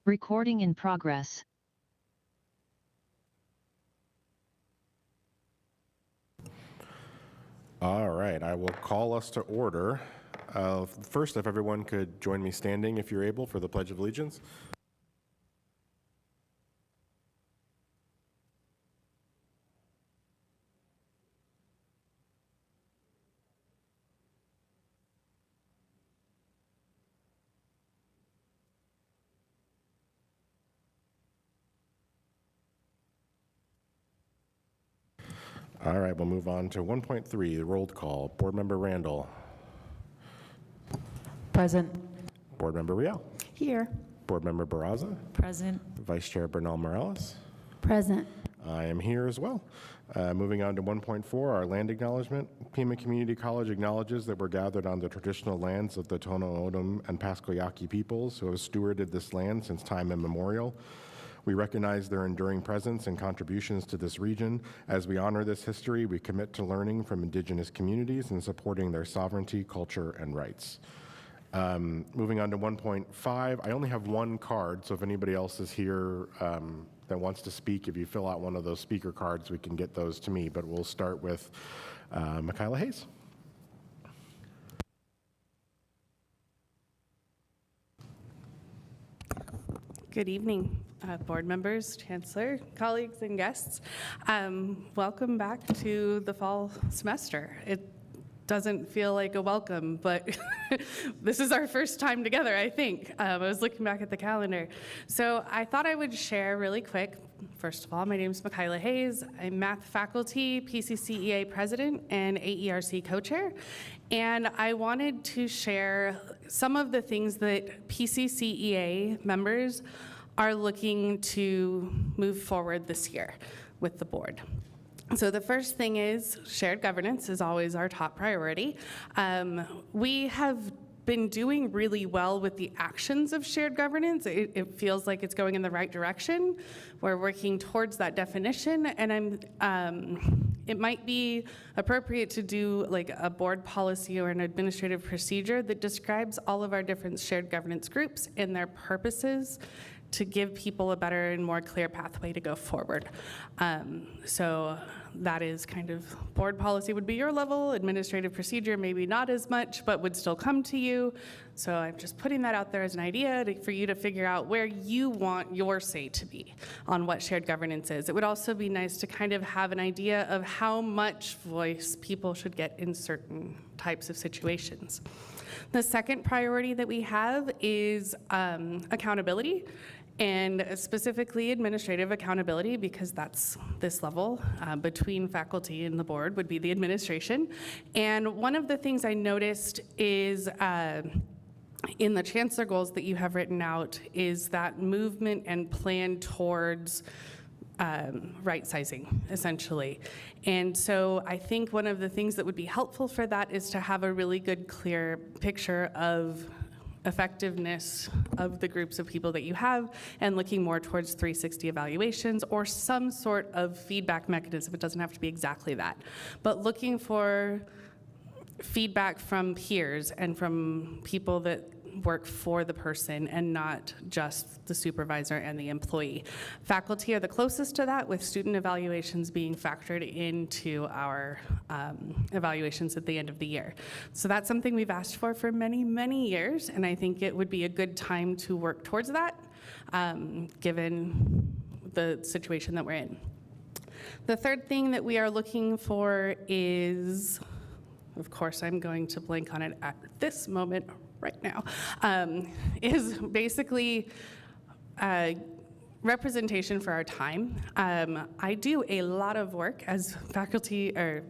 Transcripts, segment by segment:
Recording in progress. All right, I will call us to order. First, if everyone could join me standing, if you're able, for the Pledge of Allegiance. All right, we'll move on to 1.3, the roll call. Board Member Randall. Present. Board Member Rial. Here. Board Member Barraza. Present. Vice Chair Bernal Morales. Present. I am here as well. Moving on to 1.4, our land acknowledgement. Pima Community College acknowledges that we're gathered on the traditional lands of the Tohono O'odham and Pasquayaqui peoples who have stewarded this land since time immemorial. We recognize their enduring presence and contributions to this region. As we honor this history, we commit to learning from Indigenous communities and supporting their sovereignty, culture, and rights. Moving on to 1.5, I only have one card, so if anybody else is here that wants to speak, if you fill out one of those speaker cards, we can get those to me, but we'll start with Michaela Hayes. Good evening, board members, Chancellor, colleagues, and guests. Welcome back to the fall semester. It doesn't feel like a welcome, but this is our first time together, I think. I was looking back at the calendar. So I thought I would share really quick. First of all, my name is Michaela Hayes. I'm math faculty, PCC EA president, and AERC co-chair. And I wanted to share some of the things that PCC EA members are looking to move forward this year with the board. So the first thing is shared governance is always our top priority. We have been doing really well with the actions of shared governance. It feels like it's going in the right direction. We're working towards that definition, and it might be appropriate to do like a board policy or an administrative procedure that describes all of our different shared governance groups and their purposes to give people a better and more clear pathway to go forward. So that is kind of, board policy would be your level, administrative procedure maybe not as much, but would still come to you. So I'm just putting that out there as an idea for you to figure out where you want your say to be on what shared governance is. It would also be nice to kind of have an idea of how much voice people should get in certain types of situations. The second priority that we have is accountability, and specifically administrative accountability, because that's this level between faculty and the board would be the administration. And one of the things I noticed is in the Chancellor goals that you have written out is that movement and plan towards right sizing, essentially. And so I think one of the things that would be helpful for that is to have a really good, clear picture of effectiveness of the groups of people that you have, and looking more towards 360 evaluations or some sort of feedback mechanism. It doesn't have to be exactly that, but looking for feedback from peers and from people that work for the person and not just the supervisor and the employee. Faculty are the closest to that, with student evaluations being factored into our evaluations at the end of the year. So that's something we've asked for many, many years, and I think it would be a good time to work towards that, given the situation that we're in. The third thing that we are looking for is, of course, I'm going to blank on it at this moment right now, is basically representation for our time. I do a lot of work as faculty, or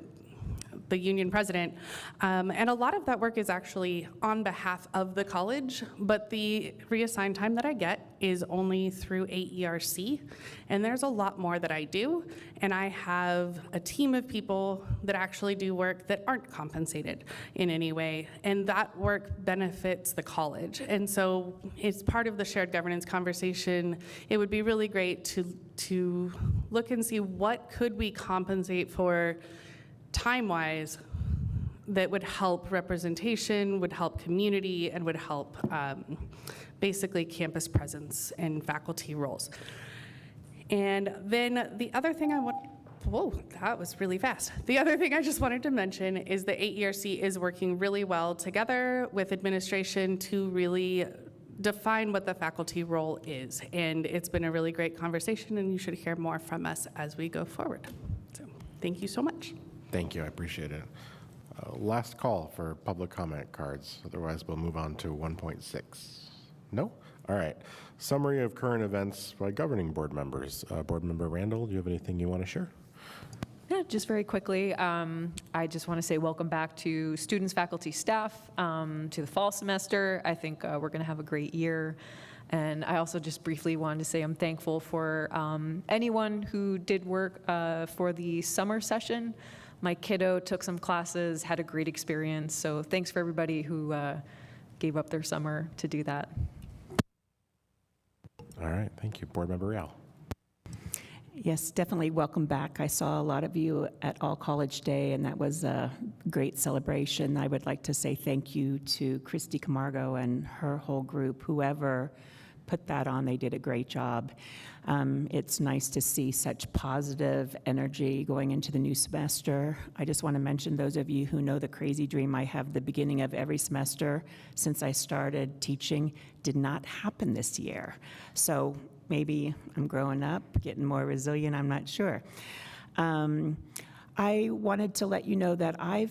the union president, and a lot of that work is actually on behalf of the college, but the reassigned time that I get is only through AERC, and there's a lot more that I do, and I have a team of people that actually do work that aren't compensated in any way, and that work benefits the college. And so it's part of the shared governance conversation. It would be really great to look and see what could we compensate for time-wise that would help representation, would help community, and would help basically campus presence and faculty roles. And then the other thing whoa, that was really fast. The other thing I just wanted to mention is the AERC is working really well together with administration to really define what the faculty role is. And it's been a really great conversation, and you should hear more from us as we go forward. So thank you so much. Thank you, I appreciate it. Last call for public comment cards, otherwise we'll move on to 1.6. No? All right. Summary of current events by governing board members. Board Member Randall, do you have anything you want to share? Yeah, just very quickly, I just want to say welcome back to students, faculty, staff, to the fall semester. I think we're going to have a great year. And I also just briefly wanted to say I'm thankful for anyone who did work for the summer session. My kiddo took some classes, had a great experience. So thanks for everybody who gave up their summer to do that. All right, thank you. Board Member Real. Yes, definitely welcome back. I saw a lot of you at All College Day, and that was a great celebration. I would like to say thank you to Christy Camargo and her whole group. Whoever put that on, they did a great job. It's nice to see such positive energy going into the new semester. I just want to mention, those of you who know the crazy dream I have the beginning of every semester since I started teaching did not happen this year. So maybe I'm growing up, getting more resilient, I'm not sure. I wanted to let you know that I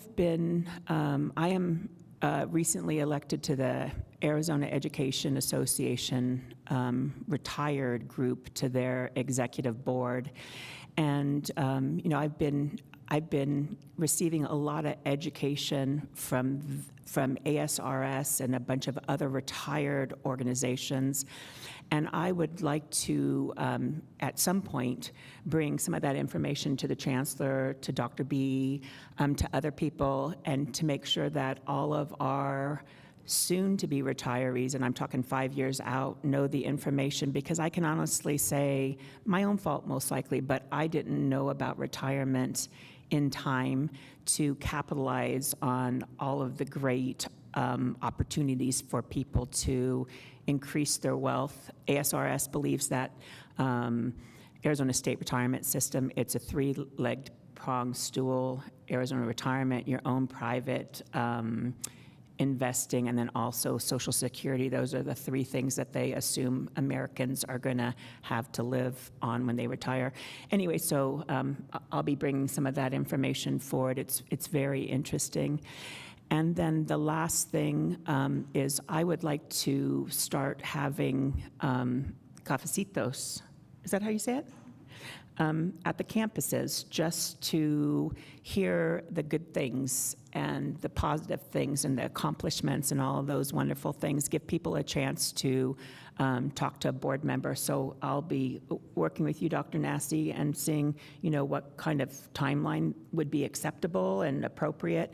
am recently elected to the Arizona Education Association retired group to their executive board. And you know, I've been receiving a lot of education from ASRS and a bunch of other retired organizations. And I would like to, at some point, bring some of that information to the Chancellor, to Dr. B, to other people, and to make sure that all of our soon-to-be retirees, and I'm talking 5 years out, know the information, because I can honestly say, my own fault most likely, but I didn't know about retirement in time to capitalize on all of the great opportunities for people to increase their wealth. ASRS believes that Arizona State Retirement System, it's a three-legged pronged stool. Arizona Retirement, your own private investing, and then also Social Security. Those are the three things that they assume Americans are going to have to live on when they retire. Anyway, so I'll be bringing some of that information forward. It's very interesting. And then the last thing is I would like to start having cafecitos. Is that how you say it? At the campuses, just to hear the good things and the positive things and the accomplishments and all of those wonderful things, give people a chance to talk to a board member. So I'll be working with you, Dr. Nasty, and seeing, you know, what kind of timeline would be acceptable and appropriate.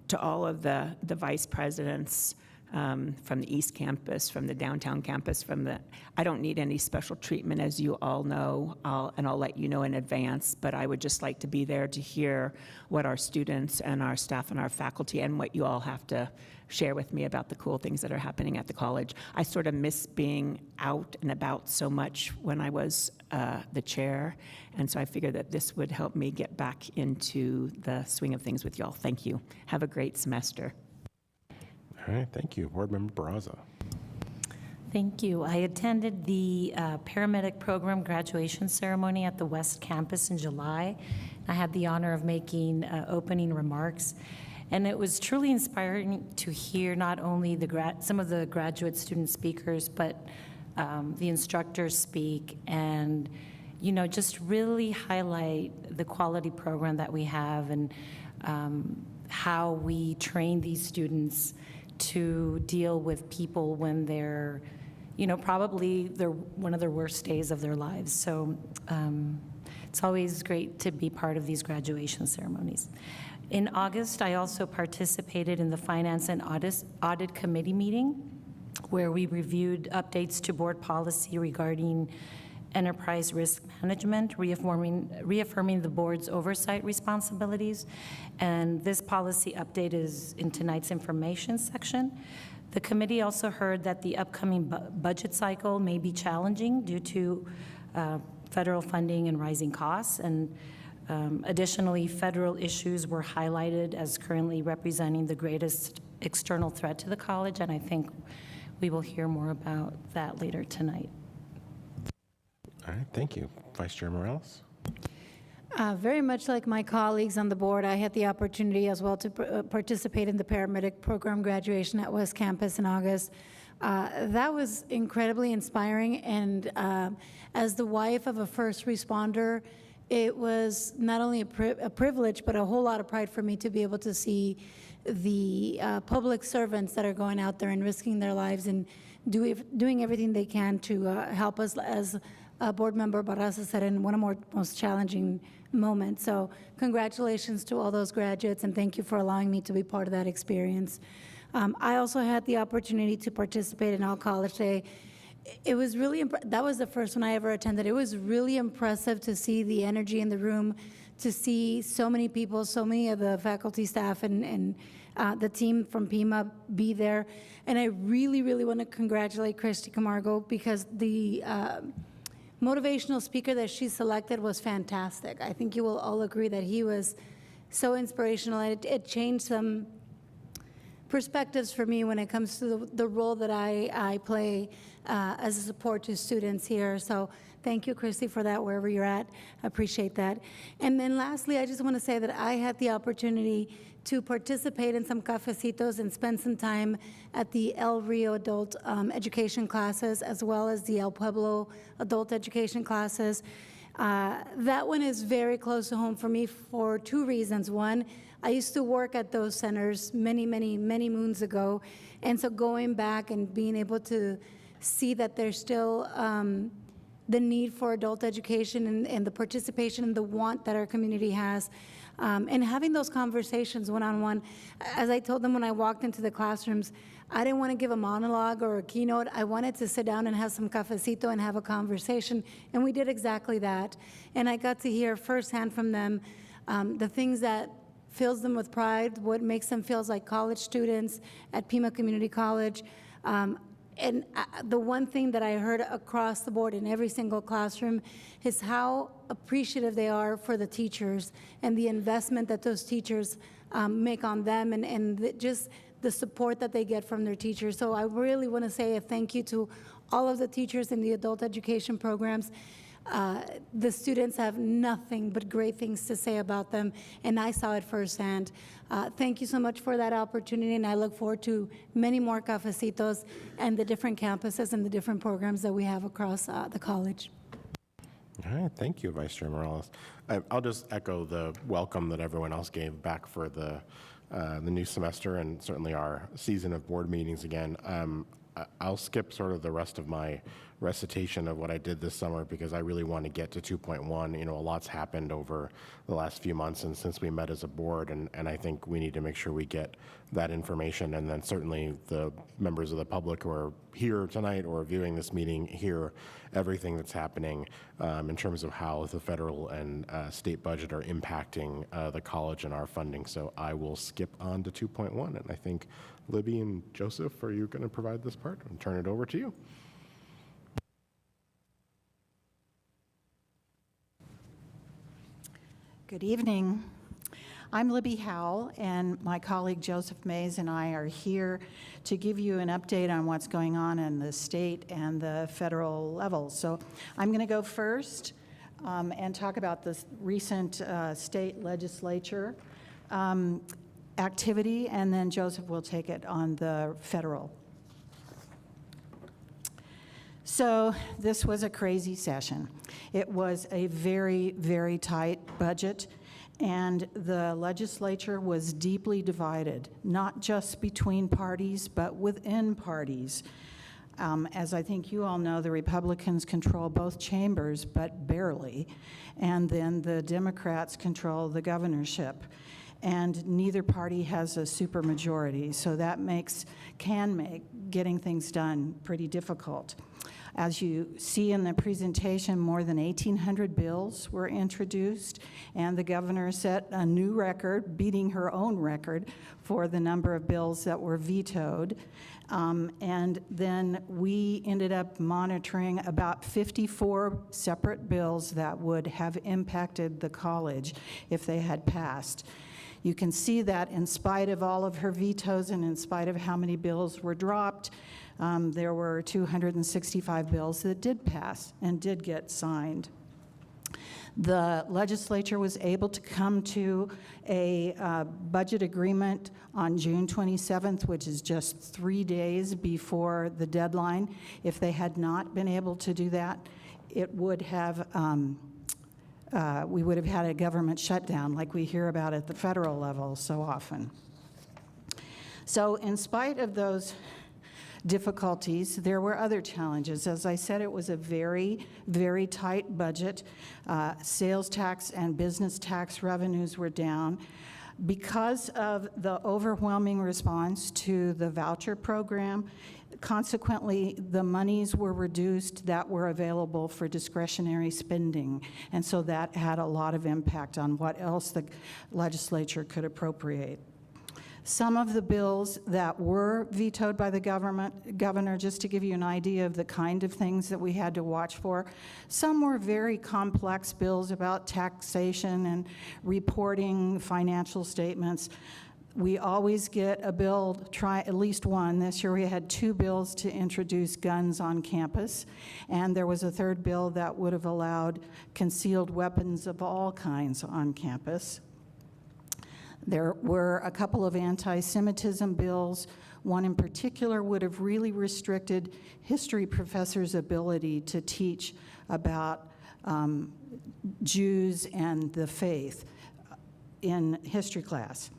To all of the vice presidents from the East Campus, from the downtown campus, I don't need any special treatment, as you all know, and I'll let you know in advance, but I would just like to be there to hear what our students and our staff and our faculty and what you all have to share with me about the cool things that are happening at the college. I sort of miss being out and about so much when I was the chair, and so I figured that this would help me get back into the swing of things with y'all. Thank you. Have a great semester. All right, thank you. Board Member Barraza. Thank you. I attended the paramedic program graduation ceremony at the West Campus in July. I had the honor of making opening remarks, and it was truly inspiring to hear not only some of the graduate student speakers, but the instructors speak, and you know, just really highlight the quality program that we have and how we train these students to deal with people when they're, you know, probably one of their worst days of their lives. So it's always great to be part of these graduation ceremonies. In August, I also participated in the Finance and Audit Committee meeting, where we reviewed updates to board policy regarding enterprise risk management, reaffirming the board's oversight responsibilities. And this policy update is in tonight's information section. The committee also heard that the upcoming budget cycle may be challenging due to federal funding and rising costs, and additionally, federal issues were highlighted as currently representing the greatest external threat to the college, and I think we will hear more about that later tonight. All right, thank you. Vice Chair Morales? Very much like my colleagues on the board, I had the opportunity as well to participate in the paramedic program graduation at West Campus in August. That was incredibly inspiring, and as the wife of a first responder, it was not only a privilege, but a whole lot of pride for me to be able to see the public servants that are going out there and risking their lives and doing everything they can to help us, as Board Member Barraza said, in one of our most challenging moments. So congratulations to all those graduates, and thank you for allowing me to be part of that experience. I also had the opportunity to participate in All College Day. It was really, that was the first one I ever attended. It was really impressive to see the energy in the room, to see so many people, so many of the faculty, staff, and the team from Pima be there. And I really, really want to congratulate Christy Camargo, because the motivational speaker that she selected was fantastic. I think you will all agree that he was so inspirational, and it changed some perspectives for me when it comes to the role that I play as a support to students here. So thank you, Christy, for that, wherever you're at. I appreciate that. And then lastly, I just want to say that I had the opportunity to participate in some cafecitos and spend some time at the El Rio adult education classes, as well as the El Pueblo adult education classes. That one is very close to home for me for two reasons. One, I used to work at those centers many, many, many moons ago, and so going back and being able to see that there's still the need for adult education and the participation and the want that our community has, and having those conversations one-on-one. As I told them when I walked into the classrooms, I didn't want to give a monologue or a keynote. I wanted to sit down and have some cafecito and have a conversation, and we did exactly that. And I got to hear firsthand from them the things that fills them with pride, what makes them feel like college students at Pima Community College. And the one thing that I heard across the board in every single classroom is how appreciative they are for the teachers and the investment that those teachers make on them, and just the support that they get from their teachers. So I really want to say a thank you to all of the teachers in the adult education programs. The students have nothing but great things to say about them, and I saw it firsthand. Thank you so much for that opportunity, and I look forward to many more cafecitos and the different campuses and the different programs that we have across the college. All right, thank you, Vice Chair Morales. I'll just echo the welcome that everyone else gave back for the new semester and certainly our season of board meetings again. I'll skip sort of the rest of my recitation of what I did this summer because I really want to get to 2.1. You know, a lot's happened over the last few months and since we met as a board, and I think we need to make sure we get that information, and then certainly the members of the public who are here tonight or viewing this meeting hear everything that's happening in terms of how the federal and state budget are impacting the college and our funding. So I will skip on to 2.1, and I think Libby and Joseph, are you going to provide this part? And turn it over to you. Good evening. I'm Libby Howell, and my colleague Joseph Mays and I are here to give you an update on what's going on in the state and the federal level. So I'm going to go first and talk about the recent state legislature activity, and then Joseph will take it on the federal. So this was a crazy session. It was a very, very tight budget, and the legislature was deeply divided, not just between parties, but within parties. As I think you all know, the Republicans control both chambers, but barely, and then the Democrats control the governorship. And neither party has a supermajority, so that can make getting things done pretty difficult. As you see in the presentation, more than 1,800 bills were introduced, and the governor set a new record, beating her own record, for the number of bills that were vetoed. And then we ended up monitoring about 54 separate bills that would have impacted the college if they had passed. You can see that in spite of all of her vetoes and in spite of how many bills were dropped, there were 265 bills that did pass and did get signed. The legislature was able to come to a budget agreement on June 27th, which is just 3 days before the deadline. If they had not been able to do that, it would have, we would have had a government shutdown like we hear about at the federal level so often. So in spite of those difficulties, there were other challenges. As I said, it was a very, very tight budget. Sales tax and business tax revenues were down. Because of the overwhelming response to the voucher program, consequently, the monies were reduced that were available for discretionary spending. And so that had a lot of impact on what else the legislature could appropriate. Some of the bills that were vetoed by the governor, just to give you an idea of the kind of things that we had to watch for, some were very complex bills about taxation and reporting financial statements. We always get a bill, try at least one. This year we had 2 bills to introduce guns on campus, and there was a 3rd bill that would have allowed concealed weapons of all kinds on campus. There were a couple of anti-Semitism bills. One in particular would have really restricted history professors' ability to teach about Jews and the faith in history class.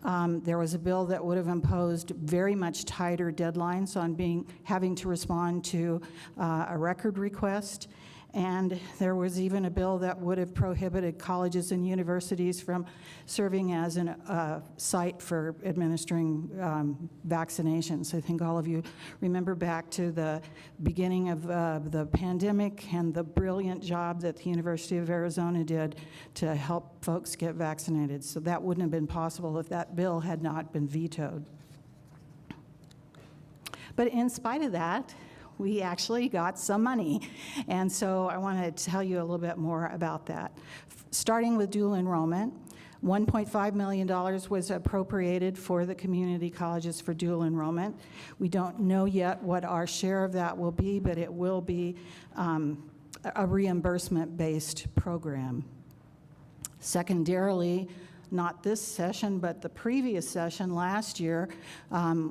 There was a bill that would have imposed very much tighter deadlines on having to respond to a record request. And there was even a bill that would have prohibited colleges and universities from serving as a site for administering vaccinations. I think all of you remember back to the beginning of the pandemic and the brilliant job that the University of Arizona did to help folks get vaccinated. So that wouldn't have been possible if that bill had not been vetoed. But in spite of that, we actually got some money. And so I want to tell you a little bit more about that. Starting with dual enrollment, $1.5 million was appropriated for the community colleges for dual enrollment. We don't know yet what our share of that will be, but it will be a reimbursement-based program. Secondarily, not this session, but the previous session last year,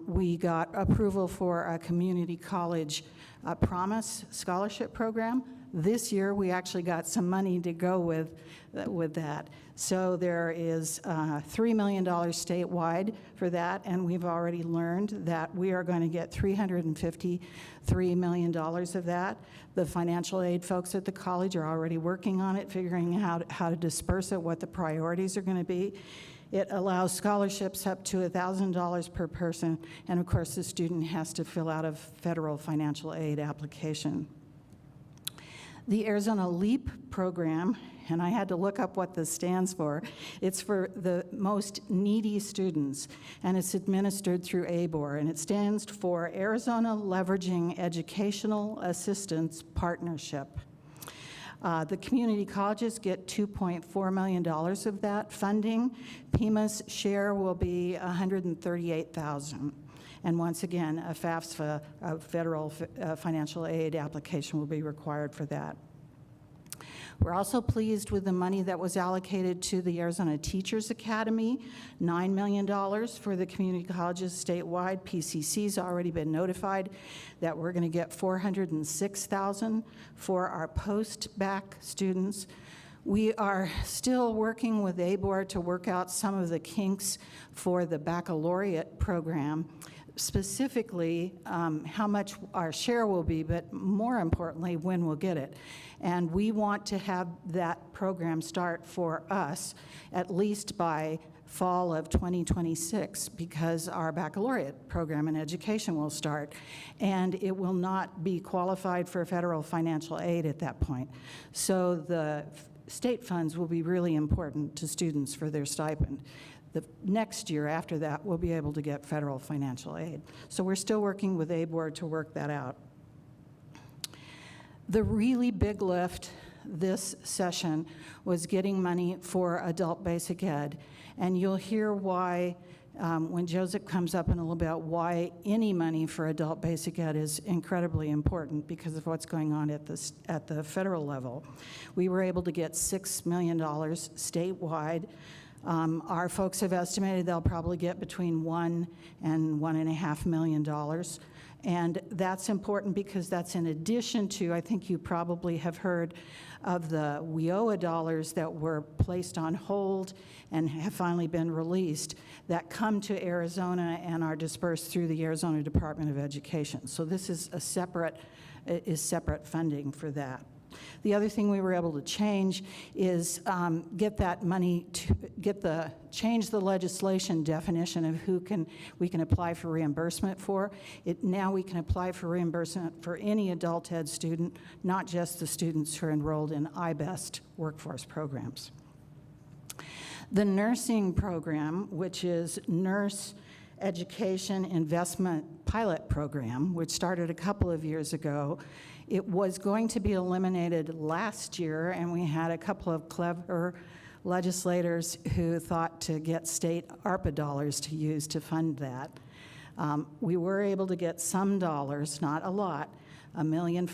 we got approval for a community college Promise scholarship program. This year, we actually got some money to go with that. So there is $3 million statewide for that, and we've already learned that we are going to get $353 million of that. The financial aid folks at the college are already working on it, figuring out how to disperse it, what the priorities are going to be. It allows scholarships up to $1,000 per person, and of course the student has to fill out a federal financial aid application. The Arizona LEAP program, and I had to look up what this stands for, it's for the most needy students, and it's administered through ABOR, and it stands for Arizona Leveraging Educational Assistance Partnership. The community colleges get $2.4 million of that funding. Pima's share will be $138,000. And once again, a FAFSA, a federal financial aid application, will be required for that. We're also pleased with the money that was allocated to the Arizona Teachers Academy, $9 million for the community colleges statewide. PCC's already been notified that we're going to get $406,000 for our post-bac students. We are still working with ABOR to work out some of the kinks for the baccalaureate program, specifically how much our share will be, but more importantly, when we'll get it. And we want to have that program start for us at least by fall of 2026 because our baccalaureate program in education will start, and it will not be qualified for federal financial aid at that point. So the state funds will be really important to students for their stipend. The next year after that, we'll be able to get federal financial aid. So we're still working with ABOR to work that out. The really big lift this session was getting money for adult basic ed. And you'll hear why, when Joseph comes up in a little bit, why any money for adult basic ed is incredibly important because of what's going on at the federal level. We were able to get $6 million statewide. Our folks have estimated they'll probably get between $1 and $1.5 million. And that's important because that's in addition to, I think you probably have heard of the WIOA dollars that were placed on hold and have finally been released that come to Arizona and are dispersed through the Arizona Department of Education. So this is a separate funding for that. The other thing we were able to change is get that money to change the legislation definition of who we can apply for reimbursement for. Now we can apply for reimbursement for any adult ed student, not just the students who are enrolled in IBEST workforce programs. The nursing program, which is Nurse Education Investment Pilot Program, which started a couple of years ago, it was going to be eliminated last year, and we had a couple of clever legislators who thought to get state ARPA dollars to use to fund that. We were able to get some dollars, not a lot, $1.5 million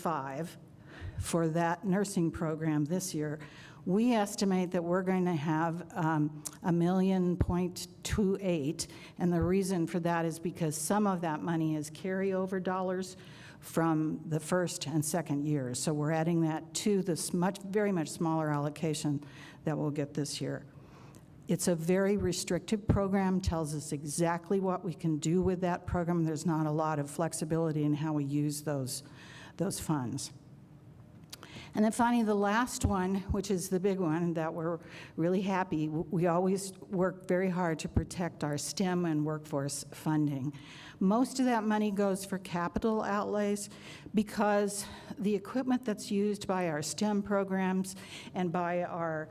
for that nursing program this year. We estimate that we're going to have $1.28 million, and the reason for that is because some of that money is carryover dollars from the first and second years. So we're adding that to this very much smaller allocation that we'll get this year. It's a very restrictive program, tells us exactly what we can do with that program. There's not a lot of flexibility in how we use those funds. And then finally, the last one, which is the big one that we're really happy, we always work very hard to protect our STEM and workforce funding. Most of that money goes for capital outlays because the equipment that's used by our STEM programs and by our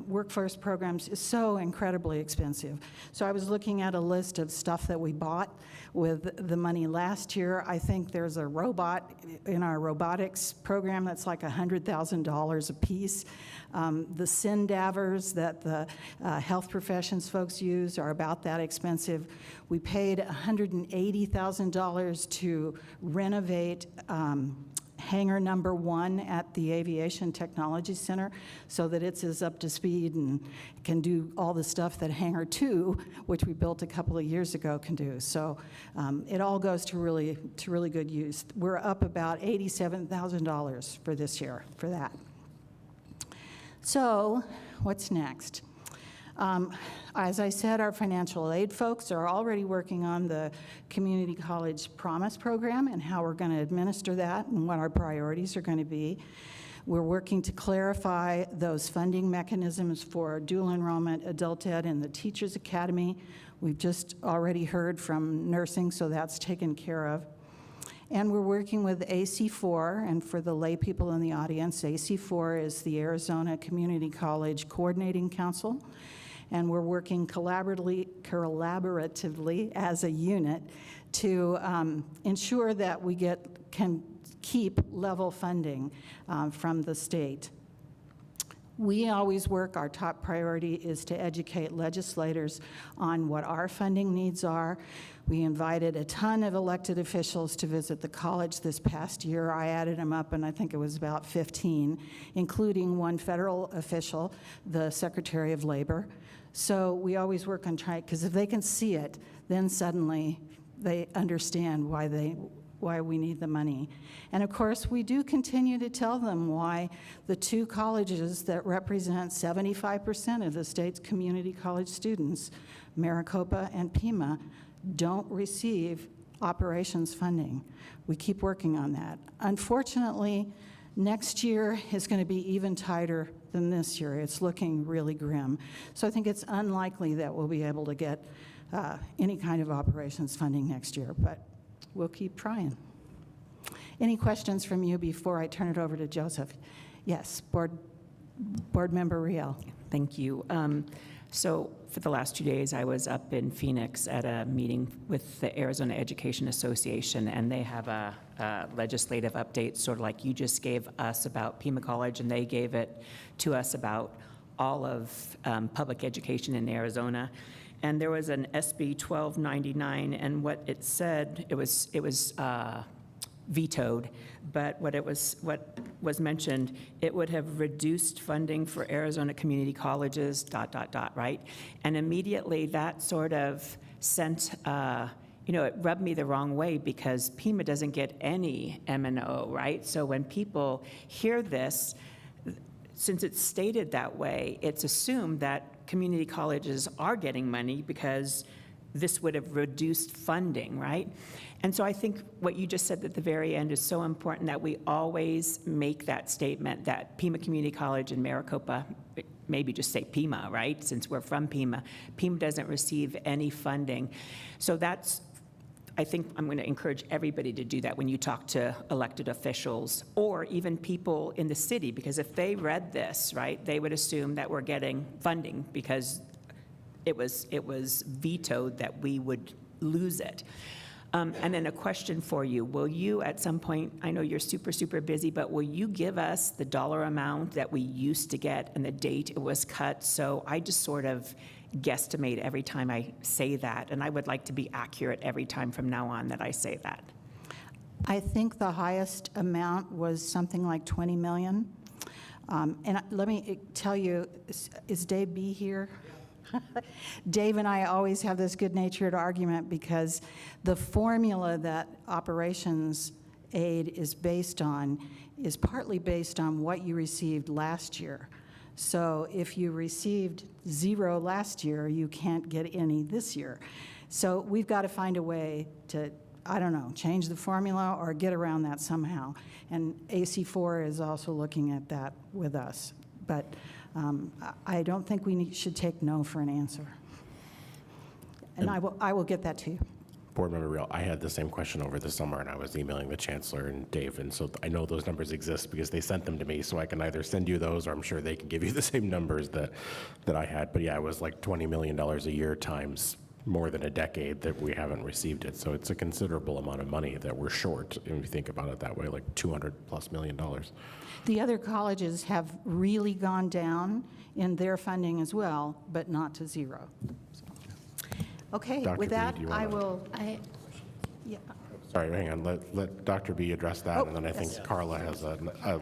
workforce programs is so incredibly expensive. So I was looking at a list of stuff that we bought with the money last year. I think there's a robot in our robotics program that's like $100,000 a piece. The SINDAVers that the health professions folks use are about that expensive. We paid $180,000 to renovate hangar number 1 at the Aviation Technology Center so that it's as up to speed and can do all the stuff that hangar 2, which we built a couple of years ago, can do. So it all goes to really good use. We're up about $87,000 for this year for that. So what's next? As I said, our financial aid folks are already working on the Community College Promise program and how we're going to administer that and what our priorities are going to be. We're working to clarify those funding mechanisms for dual enrollment, adult ed, and the Teachers Academy. We've just already heard from nursing, so that's taken care of. And we're working with AC4, and for the lay people in the audience, AC4 is the Arizona Community College Coordinating Council. And we're working collaboratively as a unit to ensure that we can keep level funding from the state. We always work, our top priority is to educate legislators on what our funding needs are. We invited a ton of elected officials to visit the college this past year. I added them up, and I think it was about 15, including one federal official, the Secretary of Labor. So we always work on trying, because if they can see it, then suddenly they understand why we need the money. And of course, we do continue to tell them why the 2 colleges that represent 75% of the state's community college students, Maricopa and Pima, don't receive operations funding. We keep working on that. Unfortunately, Next year is going to be even tighter than this year. It's looking really grim. So I think it's unlikely that we'll be able to get any kind of operations funding next year, but we'll keep trying. Any questions from you before I turn it over to Joseph? Yes, Board Member Riel. Thank you. So for the last 2 days, I was up in Phoenix at a meeting with the Arizona Education Association, and they have a legislative update, sort of like you just gave us about Pima College, and they gave it to us about all of public education in Arizona. And there was an SB 1299, and what it said, it was vetoed, but what was mentioned, it would have reduced funding for Arizona community colleges, ... right? And immediately that sort of sent, it rubbed me the wrong way because Pima doesn't get any M&O, right? So when people hear this, since it's stated that way, it's assumed that community colleges are getting money because this would have reduced funding, right? And so I think what you just said at the very end is so important, that we always make that statement that Pima Community College in Maricopa, maybe just say Pima, right? Since we're from Pima, Pima doesn't receive any funding. So that's, I think I'm going to encourage everybody to do that when you talk to elected officials or even people in the city, because if they read this, right, they would assume that we're getting funding because it was vetoed that we would lose it. And then a question for you. Will you at some point, I know you're super, super busy, but will you give us the dollar amount that we used to get and the date it was cut? So I just sort of guesstimate every time I say that, and I would like to be accurate every time from now on that I say that. I think the highest amount was something like 20 million. And let me tell you, is Dave B here? Dave and I always have this good-natured argument because the formula that operations aid is based on is partly based on what you received last year. So if you received 0 last year, you can't get any this year. So we've got to find a way to, I don't know, change the formula or get around that somehow. And AC4 is also looking at that with us. But I don't think we should take no for an answer. And I will get that to you. Board Member Real, I had the same question over the summer, and I was emailing the Chancellor and Dave, and so I know those numbers exist because they sent them to me, so I can either send you those, or I'm sure they can give you the same numbers that I had. But yeah, it was like $20 million a year times more than a decade that we haven't received it. So it's a considerable amount of money that we're short, if you think about it that way, like $200+ million. The other colleges have really gone down in their funding as well, but not to 0. Okay, Dr. with B, that, do you I wanna- will, yeah. Sorry, hang on, let Dr. B address that, and then I think Carla has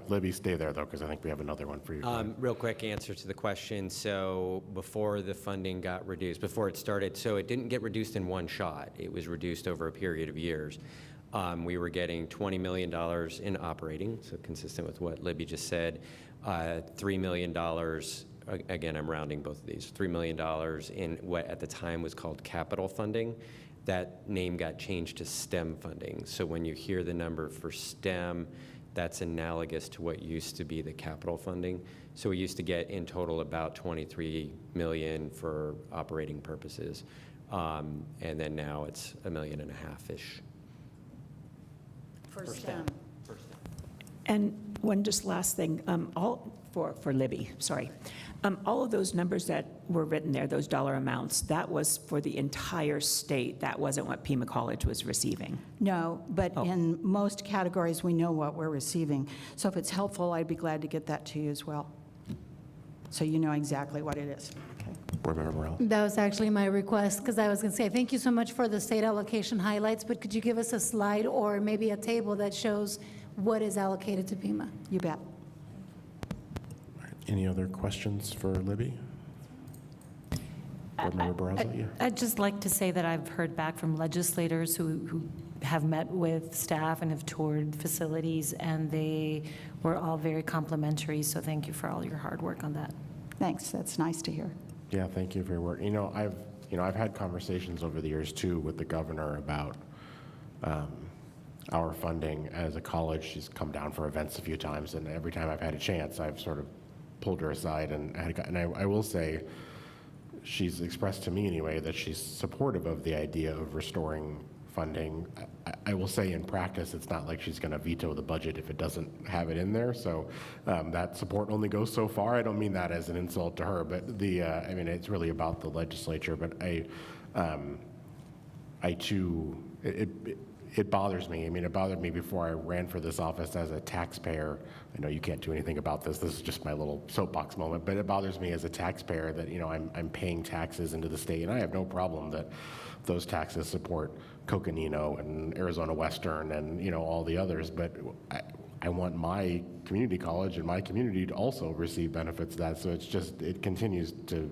Libby, stay there though, because I think we have another one for you. Real quick answer to the question. So before the funding got reduced, before it started, so it didn't get reduced in one shot. It was reduced over a period of years. We were getting $20 million in operating, so consistent with what Libby just said. $3 million, again, I'm rounding both of these, $3 million in what at the time was called capital funding. That name got changed to STEM funding. So when you hear the number for STEM, that's analogous to what used to be the capital funding. So we used to get in total about $23 million for operating purposes. And then now it's $1.5 million-ish. For STEM. And one just last thing, for Libby, sorry. All of those numbers that were written there, those dollar amounts, that was for the entire state. That wasn't what Pima College was receiving. No, but in most categories, we know what we're receiving. So if it's helpful, I'd be glad to get that to you as well, so you know exactly what it is. Okay. Board Member Morrell. That was actually my request, because I was going to say, thank you so much for the state allocation highlights, but could you give us a slide or maybe a table that shows what is allocated to Pima? You bet. Any other questions for Libby? Board Member Barraza, yeah. I'd just like to say that I've heard back from legislators who have met with staff and have toured facilities, and they were all very complimentary, so thank you for all your hard work on that. Thanks, that's nice to hear. Yeah, thank you for your work. I've had conversations over the years too with the governor about our funding as a college. She's come down for events a few times, and every time I've had a chance, I've sort of pulled her aside, and I will say, she's expressed to me anyway that she's supportive of the idea of restoring funding. I will say in practice, it's not like she's going to veto the budget if it doesn't have it in there. So that support only goes so far. I don't mean that as an insult to her, but I mean, it's really about the legislature. But I too, it bothers me. I mean, it bothered me before I ran for this office as a taxpayer. I know you can't do anything about this. This is just my little soapbox moment, but it bothers me as a taxpayer that, I'm paying taxes into the state, and I have no problem that those taxes support Coconino and Arizona Western and, all the others, but I want my community college and my community to also receive benefits of that. So it continues to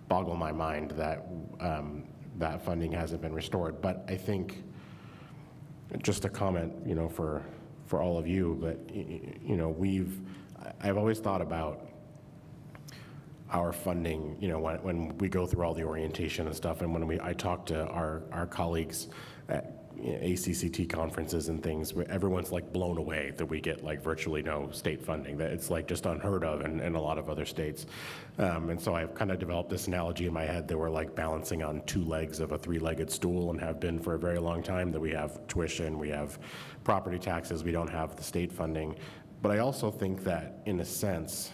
boggle my mind that that funding hasn't been restored. But I think, just a comment, for all of you, but I've always thought about our funding, when we go through all the orientation and stuff, and when I talk to our colleagues at ACCT conferences and things, where everyone's like blown away that we get like virtually no state funding, that it's like just unheard of in a lot of other states. And so I've kind of developed this analogy in my head that we're like balancing on two legs of a three-legged stool, and have been for a very long time, that we have tuition, we have property taxes, we don't have the state funding. But I also think that, in a sense,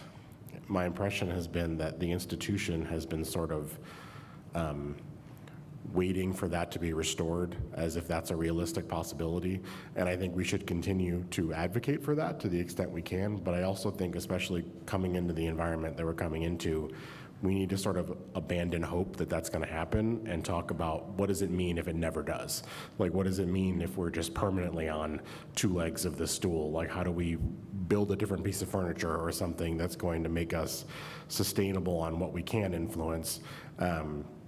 my impression has been that the institution has been sort of waiting for that to be restored, as if that's a realistic possibility. And I think we should continue to advocate for that to the extent we can. But I also think, especially coming into the environment that we're coming into, we need to sort of abandon hope that that's going to happen and talk about, what does it mean if it never does? Like, what does it mean if we're just permanently on two legs of the stool? Like, how do we build a different piece of furniture or something that's going to make us sustainable on what we can influence?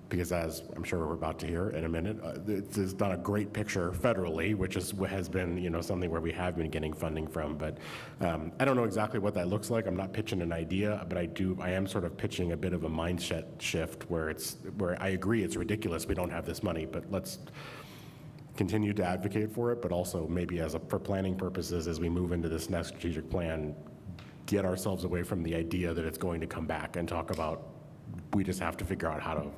Because, as I'm sure we're about to hear in a minute, it's not a great picture federally, which has been something where we have been getting funding from. But I don't know exactly what that looks like. I'm not pitching an idea, but I am sort of pitching a bit of a mindset shift where I agree it's ridiculous we don't have this money, but let's continue to advocate for it. But also, maybe for planning purposes, as we move into this next strategic plan, get ourselves away from the idea that it's going to come back, and talk about, we just have to figure out how to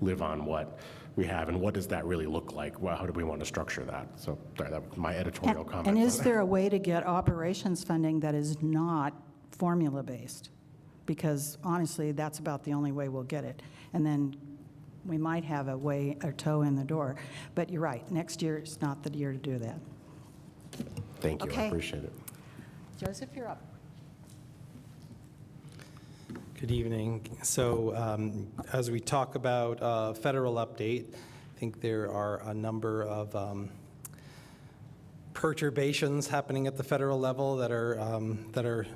live on what we have, and what does that really look like? Well, how do we want to structure that? So sorry, that was my editorial comment. And is there a way to get operations funding that is not formula-based? Because honestly, that's about the only way we'll get it. And then we might have a toe in the door. But you're right, next year is not the year to do that. Thank you, I Okay. appreciate it. Joseph, you're up. Good evening. So as we talk about federal update, I think there are a number of perturbations happening at the federal level that are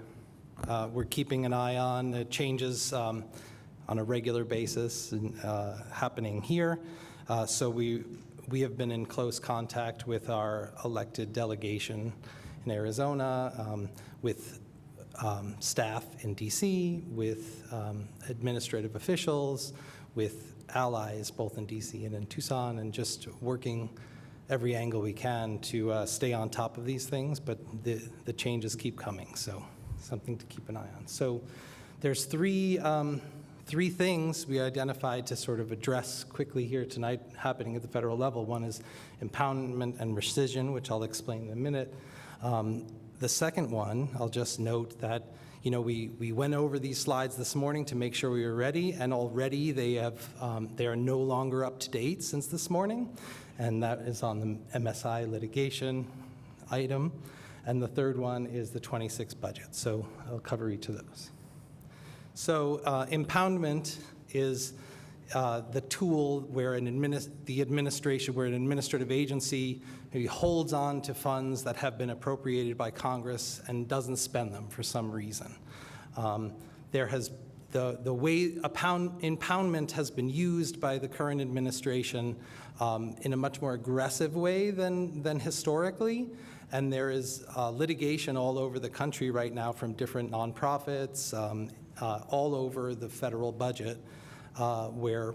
we're keeping an eye on. Changes on a regular basis happening here. So we have been in close contact with our elected delegation in Arizona, with staff in DC, with administrative officials, with allies both in DC and in Tucson, and just working every angle we can to stay on top of these things, but the changes keep coming, so something to keep an eye on. So there's three things we identified to sort of address quickly here tonight happening at the federal level. One is impoundment and rescission, which I'll explain in a minute. The second one, I'll just note that, we went over these slides this morning to make sure we were ready, and already they are no longer up to date since this morning, and that is on the MSI litigation item. And the third one is the 26 budget, so I'll cover each of those. So impoundment is the tool where an administrative agency maybe holds on to funds that have been appropriated by Congress and doesn't spend them for some reason. The way impoundment has been used by the current administration in a much more aggressive way than historically, and there is litigation all over the country right now from different nonprofits, all over the federal budget, where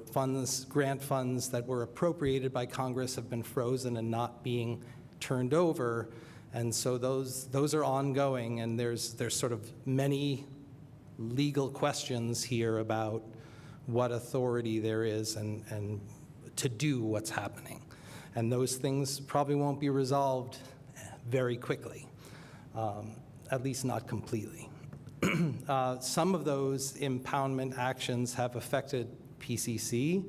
grant funds that were appropriated by Congress have been frozen and not being turned over. And so those are ongoing, and there's sort of many legal questions here about what authority there is and to do what's happening. And those things probably won't be resolved very quickly, at least not completely. Some of those impoundment actions have affected PCC.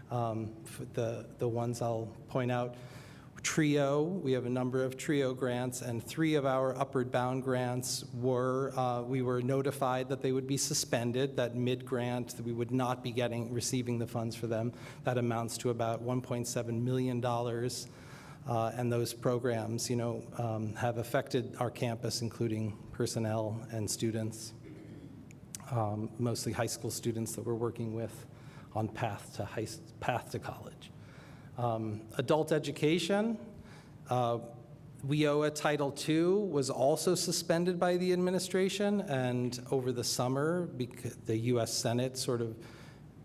The ones I'll point out, TRIO, we have a number of TRIO grants, and 3 of our upward bound grants we were notified that they would be suspended, that mid-grant, that we would not be receiving the funds for them. That amounts to about $1.7 million. And those programs, have affected our campus, including personnel and students, mostly high school students that we're working with on path to college. Adult education, WIOA Title II was also suspended by the administration, and over the summer, the U.S. Senate sort of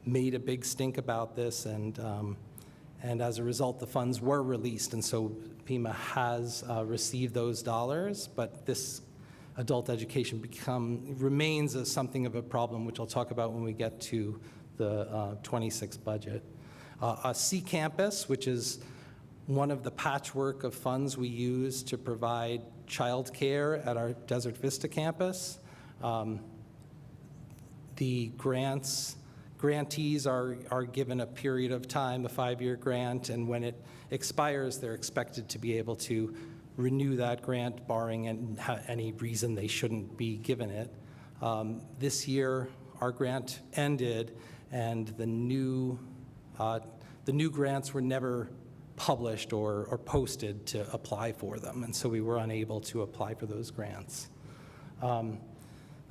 made a big stink about this, and as a result, the funds were released, and so Pima has received those dollars, but this adult education remains something of a problem, which I'll talk about when we get to the 26 budget. C Campus, which is one of the patchwork of funds we use to provide childcare at our Desert Vista campus. The grantees are given a period of time, a 5-year grant, and when it expires, they're expected to be able to renew that grant, barring any reason they shouldn't be given it. This year, our grant ended, and the new grants were never published or posted to apply for them, and so we were unable to apply for those grants.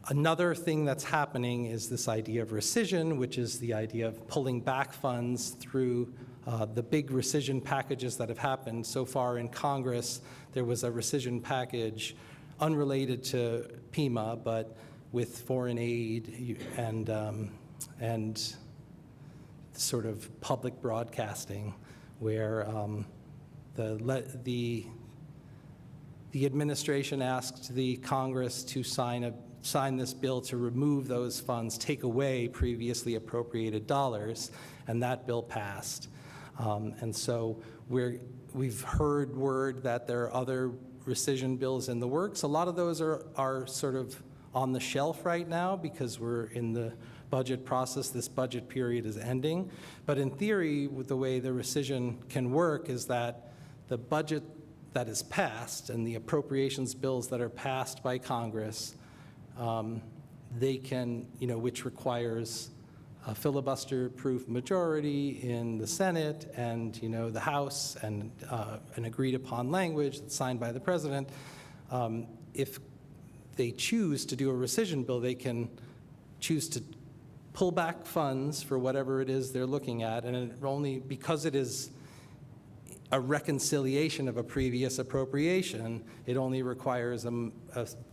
Another thing that's happening is this idea of rescission, which is the idea of pulling back funds through the big rescission packages that have happened. So far in Congress, there was a rescission package unrelated to Pima, but with foreign aid and sort of public broadcasting, where the administration asked the Congress to sign this bill to remove those funds, take away previously appropriated dollars, and that bill passed. And so we've heard word that there are other rescission bills in the works. A lot of those are sort of on the shelf right now because we're in the budget process. This budget period is ending. But in theory, with the way the rescission can work is that the budget that is passed and the appropriations bills that are passed by Congress, they can, which requires a filibuster-proof majority in the Senate and, the House, and an agreed-upon language that's signed by the president. If they choose to do a rescission bill, they can choose to pull back funds for whatever it is they're looking at, and because it is a reconciliation of a previous appropriation, it only requires a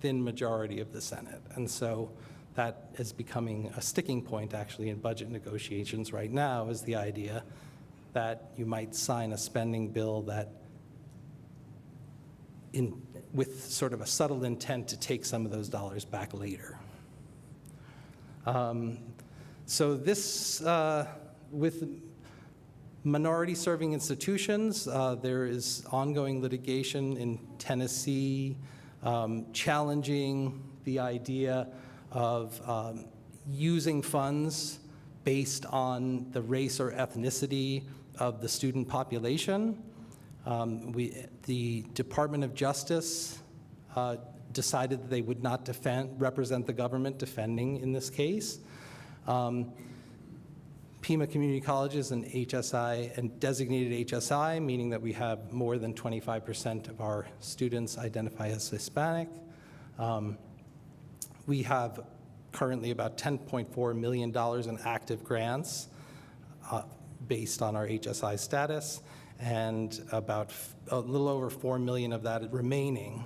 thin majority of the Senate. And so that is becoming a sticking point, actually, in budget negotiations right now, is the idea that you might sign a spending bill with sort of a subtle intent to take some of those dollars back later. So this, with minority-serving institutions, there is ongoing litigation in Tennessee challenging the idea of using funds based on the race or ethnicity of the student population. The Department of Justice decided that they would not represent the government defending in this case. Pima Community College is an HSI and designated HSI, meaning that we have more than 25% of our students identify as Hispanic. We have currently about $10.4 million in active grants based on our HSI status, and about a little over $4 million of that remaining.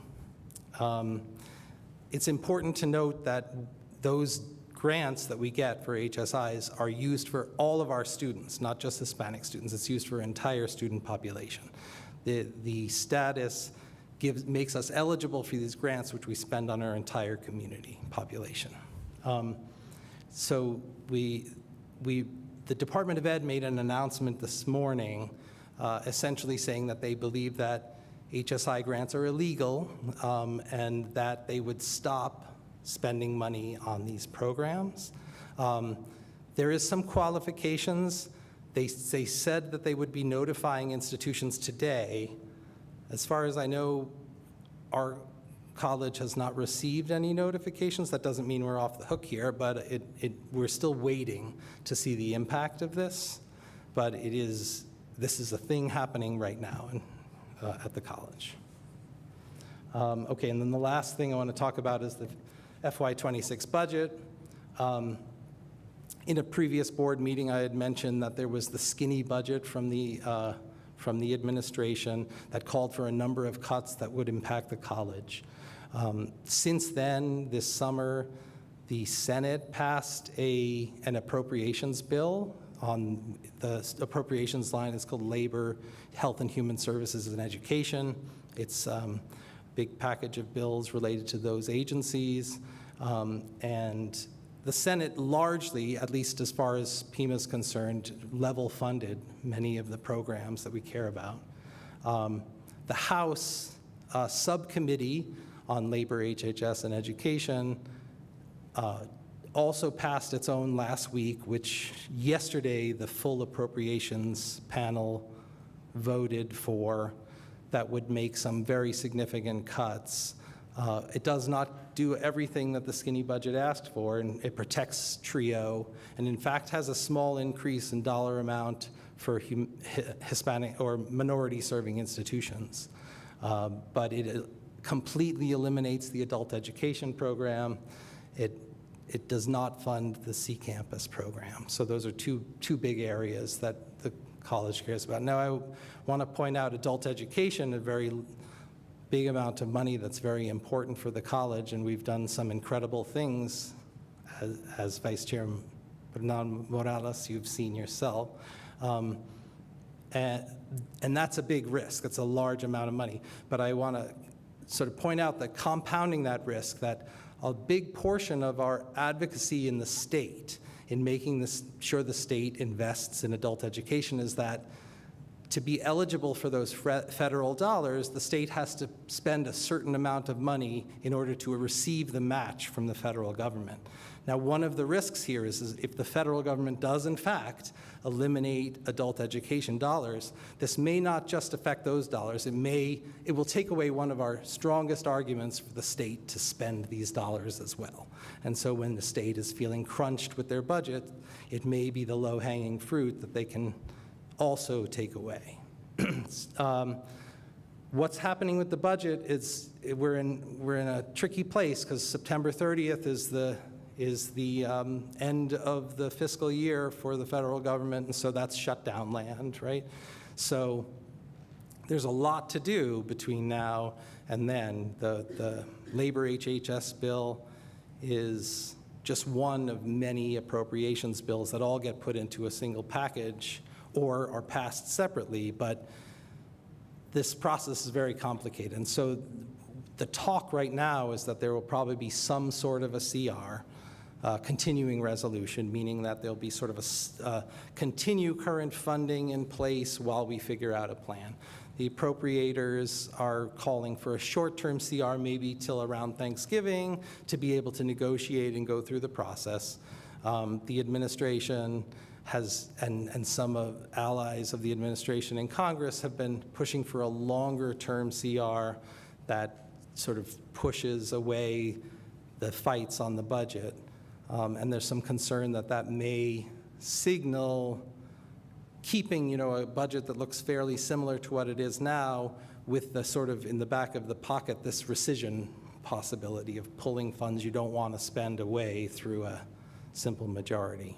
It's important to note that those grants that we get for HSIs are used for all of our students, not just Hispanic students. It's used for entire student population. the status makes us eligible for these grants, which we spend on our entire community population. So the Department of Ed made an announcement this morning essentially saying that they believe that HSI grants are illegal and that they would stop spending money on these programs. There is some qualifications. They said that they would be notifying institutions today. As far as I know, our college has not received any notifications. That doesn't mean we're off the hook here, but we're still waiting to see the impact of this. But this is a thing happening right now at the college. Okay, and then the last thing I want to talk about is the FY26 budget. In a previous board meeting, I had mentioned that there was the skinny budget from the administration that called for a number of cuts that would impact the college. Since then, this summer, the Senate passed an appropriations bill. On the appropriations line, it's called Labor, Health and Human Services and Education. It's a big package of bills related to those agencies. And the Senate largely, at least as far as Pima is concerned, level funded many of the programs that we care about. The House subcommittee on Labor, HHS, and Education also passed its own last week, which yesterday the full appropriations panel voted for, that would make some very significant cuts. It does not do everything that the skinny budget asked for, and it protects TRIO, and in fact has a small increase in dollar amount for Hispanic or minority serving institutions. But it completely eliminates the adult education program. It does not fund the C Campus program. So those are two big areas that the college cares about. Now, I want to point out adult education, a very big amount of money that's very important for the college, and we've done some incredible things as Vice Chair Bernal Morales, you've seen yourself. And that's a big risk. It's a large amount of money. But I want to sort of point out that compounding that risk, that a big portion of our advocacy in the state in making sure the state invests in adult education is that to be eligible for those federal dollars, the state has to spend a certain amount of money in order to receive the match from the federal government. Now, one of the risks here is if the federal government does, in fact, eliminate adult education dollars, this may not just affect those dollars. It will take away one of our strongest arguments for the state to spend these dollars as well. And so when the state is feeling crunched with their budget, it may be the low-hanging fruit that they can also take away. What's happening with the budget is we're in a tricky place because September 30th is the end of the fiscal year for the federal government, and so that's shutdown land, right? So there's a lot to do between now and then. The Labor HHS bill is just one of many appropriations bills that all get put into a single package or are passed separately, but this process is very complicated. And so the talk right now is that there will probably be some sort of a CR, continuing resolution, meaning that there'll be sort of a continue current funding in place while we figure out a plan. The appropriators are calling for a short-term CR, maybe till around Thanksgiving, to be able to negotiate and go through the process. The administration has, and some allies of the administration in Congress have been pushing for a longer-term CR that sort of pushes away the fights on the budget. And there's some concern that that may signal keeping, a budget that looks fairly similar to what it is now, with the sort of in the back of the pocket, this rescission possibility of pulling funds you don't want to spend away through a simple majority.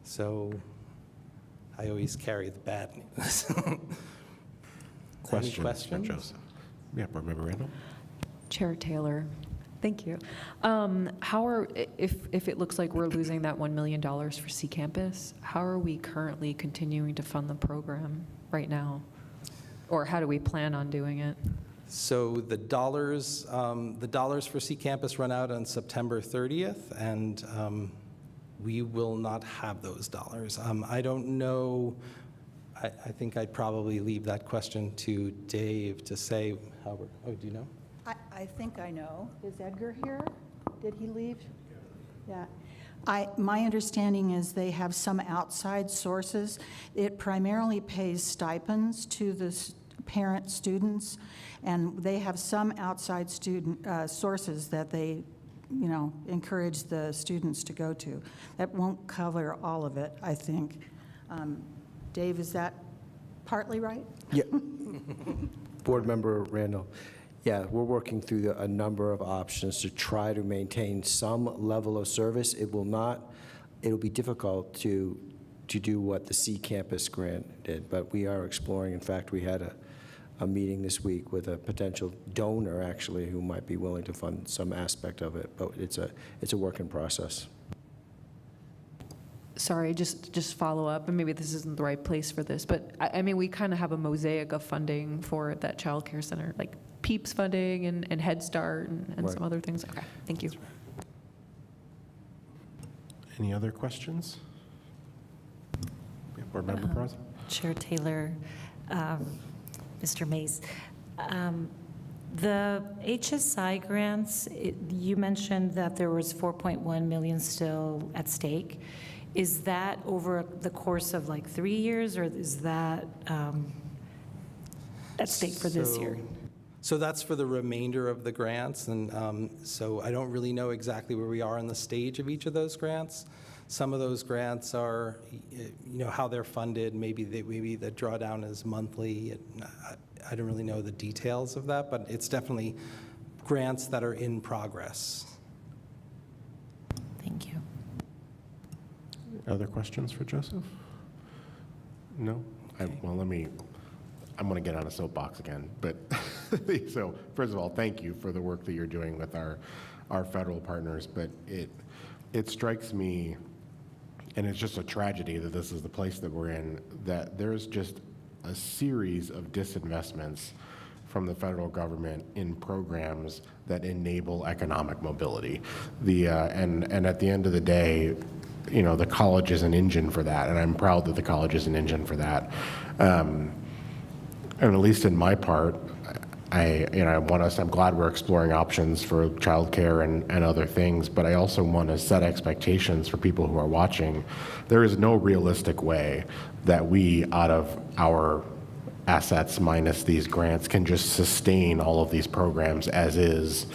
So I always carry the bad news. Any questions? Joseph. Yeah, Board Member Randall. Chair Taylor, thank you. If it looks like we're losing that $1 million for C Campus, how are we currently continuing to fund the program right now? Or how do we plan on doing it? So the dollars for C Campus run out on September 30th, and we will not have those dollars. I don't know, I think I'd probably leave that question to Dave to say how we're, do you know? I think I know. Is Edgar here? Did he leave? Yeah. My understanding is they have some outside sources. It primarily pays stipends to the parent students, and they have some outside student sources that they, encourage the students to go to. That won't cover all of it, I think. Dave, is that partly right? Yeah. Board Member Randall. Yeah, we're working through a number of options to try to maintain some level of service. It'll be difficult to do what the C Campus grant did, but we are exploring. In fact, we had a meeting this week with a potential donor, actually, who might be willing to fund some aspect of it, but it's a work in process. Sorry, just follow up, and maybe this isn't the right place for this, but I mean, we kind of have a mosaic of funding for that child care center, like PEEPS funding and Head Start and Right. some other things. Okay, thank you. Any other questions? Yeah, Board Member Peraza? Chair Taylor, Mr. Mays. The HSI grants, you mentioned that there was 4.1 million still at stake. Is that over the course of like 3 years, or is that at stake for this year? So that's for the remainder of the grants, and so I don't really know exactly where we are in the stage of each of those grants. Some of those grants are, how they're funded. Maybe the drawdown is monthly. I don't really know the details of that, but it's definitely grants that are in progress. Thank you. Other questions for Joseph? No? Well, I'm going to get on a soapbox again, but so first of all, thank you for the work that you're doing with our federal partners, but it strikes me, and it's just a tragedy that this is the place that we're in, that there's just a series of disinvestments from the federal government in programs that enable economic mobility. And at the end of the day, the college is an engine for that, and I'm proud that the college is an engine for that. And at least in my part, I'm glad we're exploring options for childcare and other things, but I also want to set expectations for people who are watching. There is no realistic way that we, out of our assets minus these grants, can just sustain all of these programs as is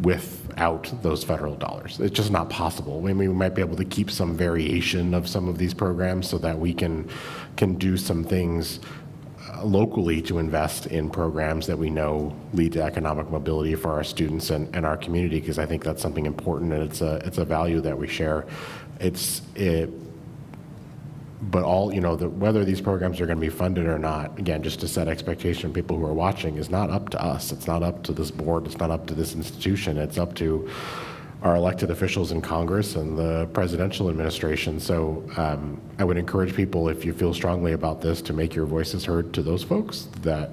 without those federal dollars. It's just not possible. I mean, we might be able to keep some variation of some of these programs so that we can do some things locally to invest in programs that we know lead to economic mobility for our students and our community, because I think that's something important, and it's a value that we share. But whether these programs are going to be funded or not, again, just to set expectation, people who are watching, is not up to us. It's not up to this board. It's not up to this institution. It's up to our elected officials in Congress and the presidential administration. So I would encourage people, if you feel strongly about this, to make your voices heard to those folks that,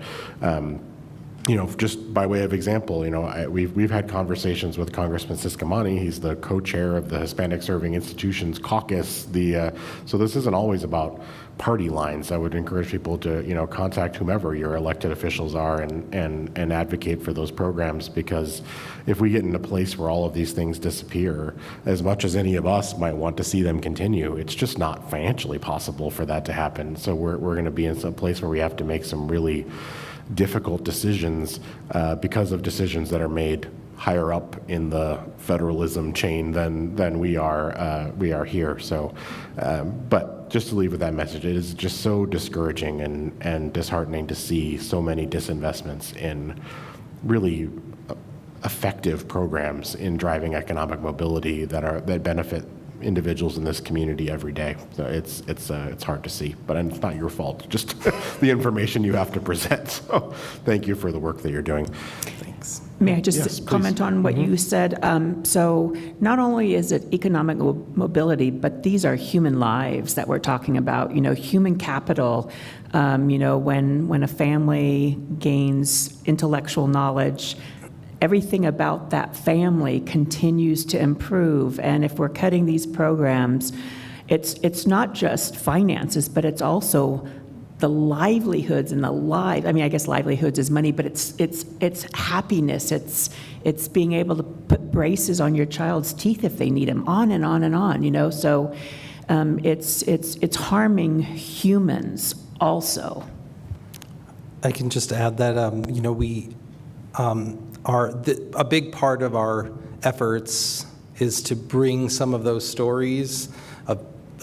just by way of example, we've had conversations with Congressman Siscomani. He's the co-chair of the Hispanic Serving Institutions Caucus. So this isn't always about party lines. I would encourage people to, contact whomever your elected officials are and advocate for those programs, because if we get in a place where all of these things disappear, as much as any of us might want to see them continue, it's just not financially possible for that to happen. So we're going to be in some place where we have to make some really difficult decisions because of decisions that are made higher up in the federalism chain than we are here. So, but just to leave with that message, it is just so discouraging and disheartening to see so many disinvestments in really effective programs in driving economic mobility that benefit individuals in this community every day. So it's hard to see, but it's not your fault. Just the information you have to present. So thank you for the work that you're doing. May I just Yes, comment on what you said? So not only is it economic mobility, but these are human lives that we're talking about, human capital. When a family gains intellectual knowledge, everything about that family continues to improve. And if we're cutting these programs, it's not just finances, but it's also the livelihoods and the lives. I mean, I guess livelihoods is money, but it's happiness. It's being able to put braces on your child's teeth if they need them, on and on and on. So it's harming humans also. I can just add that, we a big part of our efforts is to bring some of those stories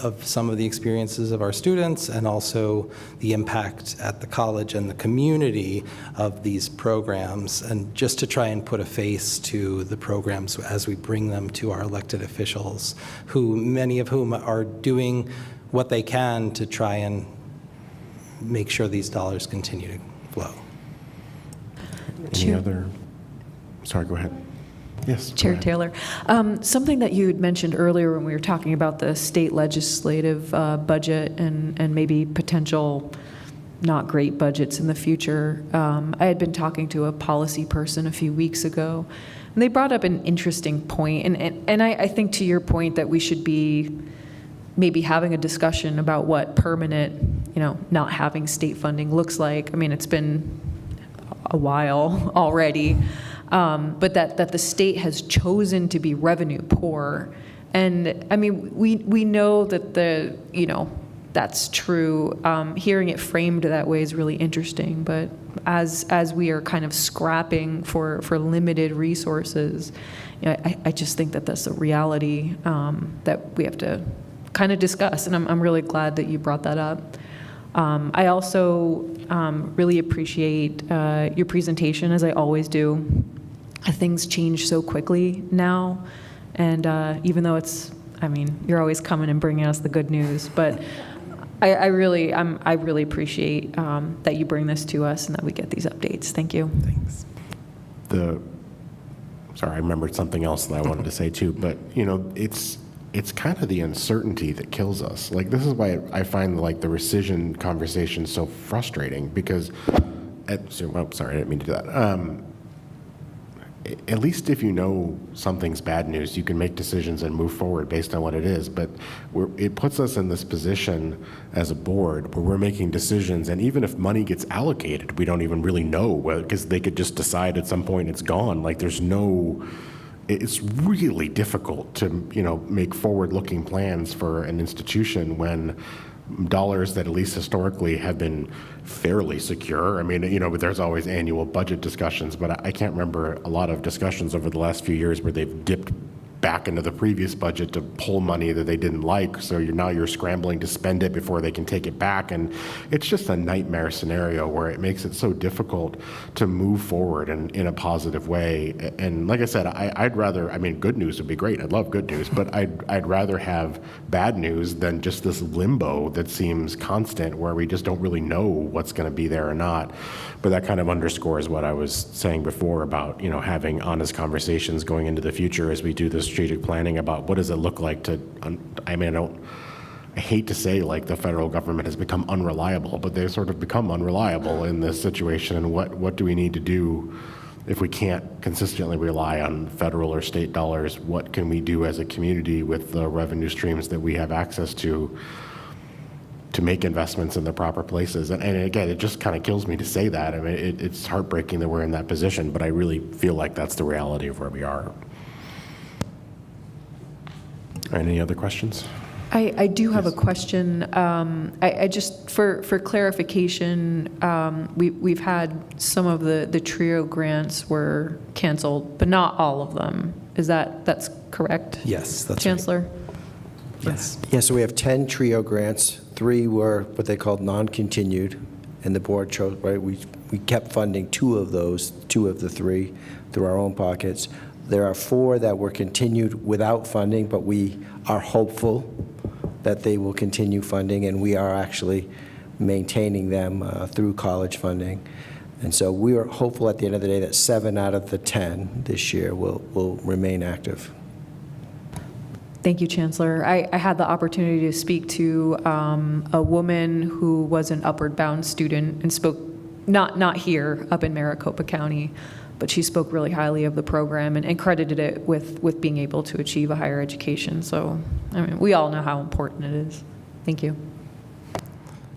of some of the experiences of our students and also the impact at the college and the community of these programs, and just to try and put a face to the programs as we bring them to our elected officials, many of whom are doing what they can to try and make sure these dollars continue to flow. Any other? Sorry, go ahead. Yes. Chair Taylor, something that you had mentioned earlier when we were talking about the state legislative budget and maybe potential not great budgets in the future. I had been talking to a policy person a few weeks ago, and they brought up an interesting point. And I think to your point that we should be maybe having a discussion about what permanent, not having state funding looks like. I mean, it's been a while already. But that the state has chosen to be revenue poor. And I mean, we know that that's true. Hearing it framed that way is really interesting. But as we are kind of scrapping for limited resources, I just think that that's a reality that we have to kind of discuss. And I'm really glad that you brought that up. I also really appreciate your presentation, as I always do. Things change so quickly now, and even though you're always coming and bringing us the good news, but I really appreciate that you bring this to us and that we get these updates. Thank you. Thanks. Sorry, I remembered something else that I wanted to say too, but it's kind of the uncertainty that kills us. Like, this is why I find the rescission conversation so frustrating, because sorry, I didn't mean to do that. At least if you know something's bad news, you can make decisions and move forward based on what it is. But it puts us in this position as a board where we're making decisions, and even if money gets allocated, we don't even really know, because they could just decide at some point it's gone. Like, it's really difficult to make forward-looking plans for an institution when dollars that at least historically have been fairly secure. I mean, there's always annual budget discussions, but I can't remember a lot of discussions over the last few years where they've dipped back into the previous budget to pull money that they didn't like. So now you're scrambling to spend it before they can take it back. And it's just a nightmare scenario where it makes it so difficult to move forward in a positive way. And like I said, I'd rather, good news would be great. I'd love good news, but I'd rather have bad news than just this limbo that seems constant where we just don't really know what's going to be there or not. But that kind of underscores what I was saying before about, having honest conversations going into the future as we do this strategic planning about what does it look like to, I hate to say the federal government has become unreliable, but they've sort of become unreliable in this situation. And what do we need to do if we can't consistently rely on federal or state dollars? What can we do as a community with the revenue streams that we have access to make investments in the proper places? And again, it just kind of kills me to say that. It's heartbreaking that we're in that position, but I really feel like that's the reality of where we are. Any other questions? I do have a question. I just, for clarification, we've had some of the TRIO grants were canceled, but not all of them. That's correct? Yes, that's Chancellor? right. Yes. Yeah, so we have 10 TRIO grants. 3 were what they called non-continued, and the board chose, right? We kept funding 2 of those, 2 of the 3 through our own pockets. There are 4 that were continued without funding, but we are hopeful that they will continue funding, and we are actually maintaining them through college funding. And so we are hopeful at the end of the day that 7 out of the 10 this year will remain active. Thank you, Chancellor. I had the opportunity to speak to a woman who was an Upward Bound student and spoke, not here, up in Maricopa County, but she spoke really highly of the program and credited it with being able to achieve a higher education. So, I mean, we all know how important it is. Thank you.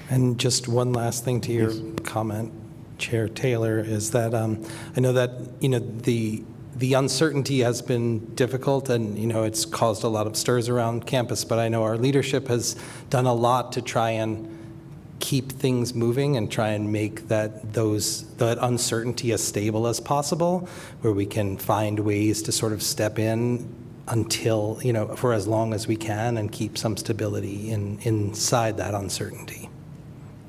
And just one last thing to your comment, Chair Taylor, is that I know that, the uncertainty has been difficult and, it's caused a lot of stirs around campus, but I know our leadership has done a lot to try and keep things moving and try and make that uncertainty as stable as possible, where we can find ways to sort of step in until, for as long as we can and keep some stability inside that uncertainty.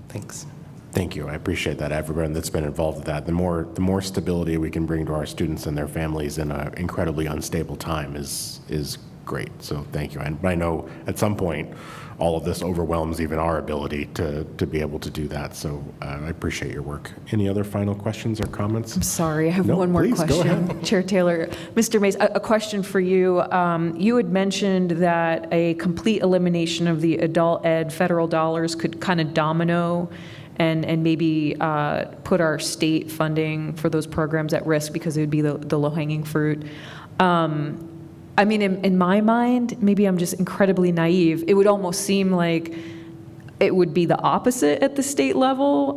Thanks. Thank you. I appreciate that. Everyone that's been involved with that. The more stability we can bring to our students and their families in an incredibly unstable time is great. So thank you. And I know at some point all of this overwhelms even our ability to be able to do that. So I appreciate your work. Any other final questions or comments? I'm sorry, I have No, one more please, go question. ahead. Chair Taylor, Mr. Mays, a question for you. You had mentioned that a complete elimination of the adult ed federal dollars could kind of domino and maybe put our state funding for those programs at risk because it would be the low-hanging fruit. I mean, in my mind, maybe I'm just incredibly naive. It would almost seem like it would be the opposite at the state level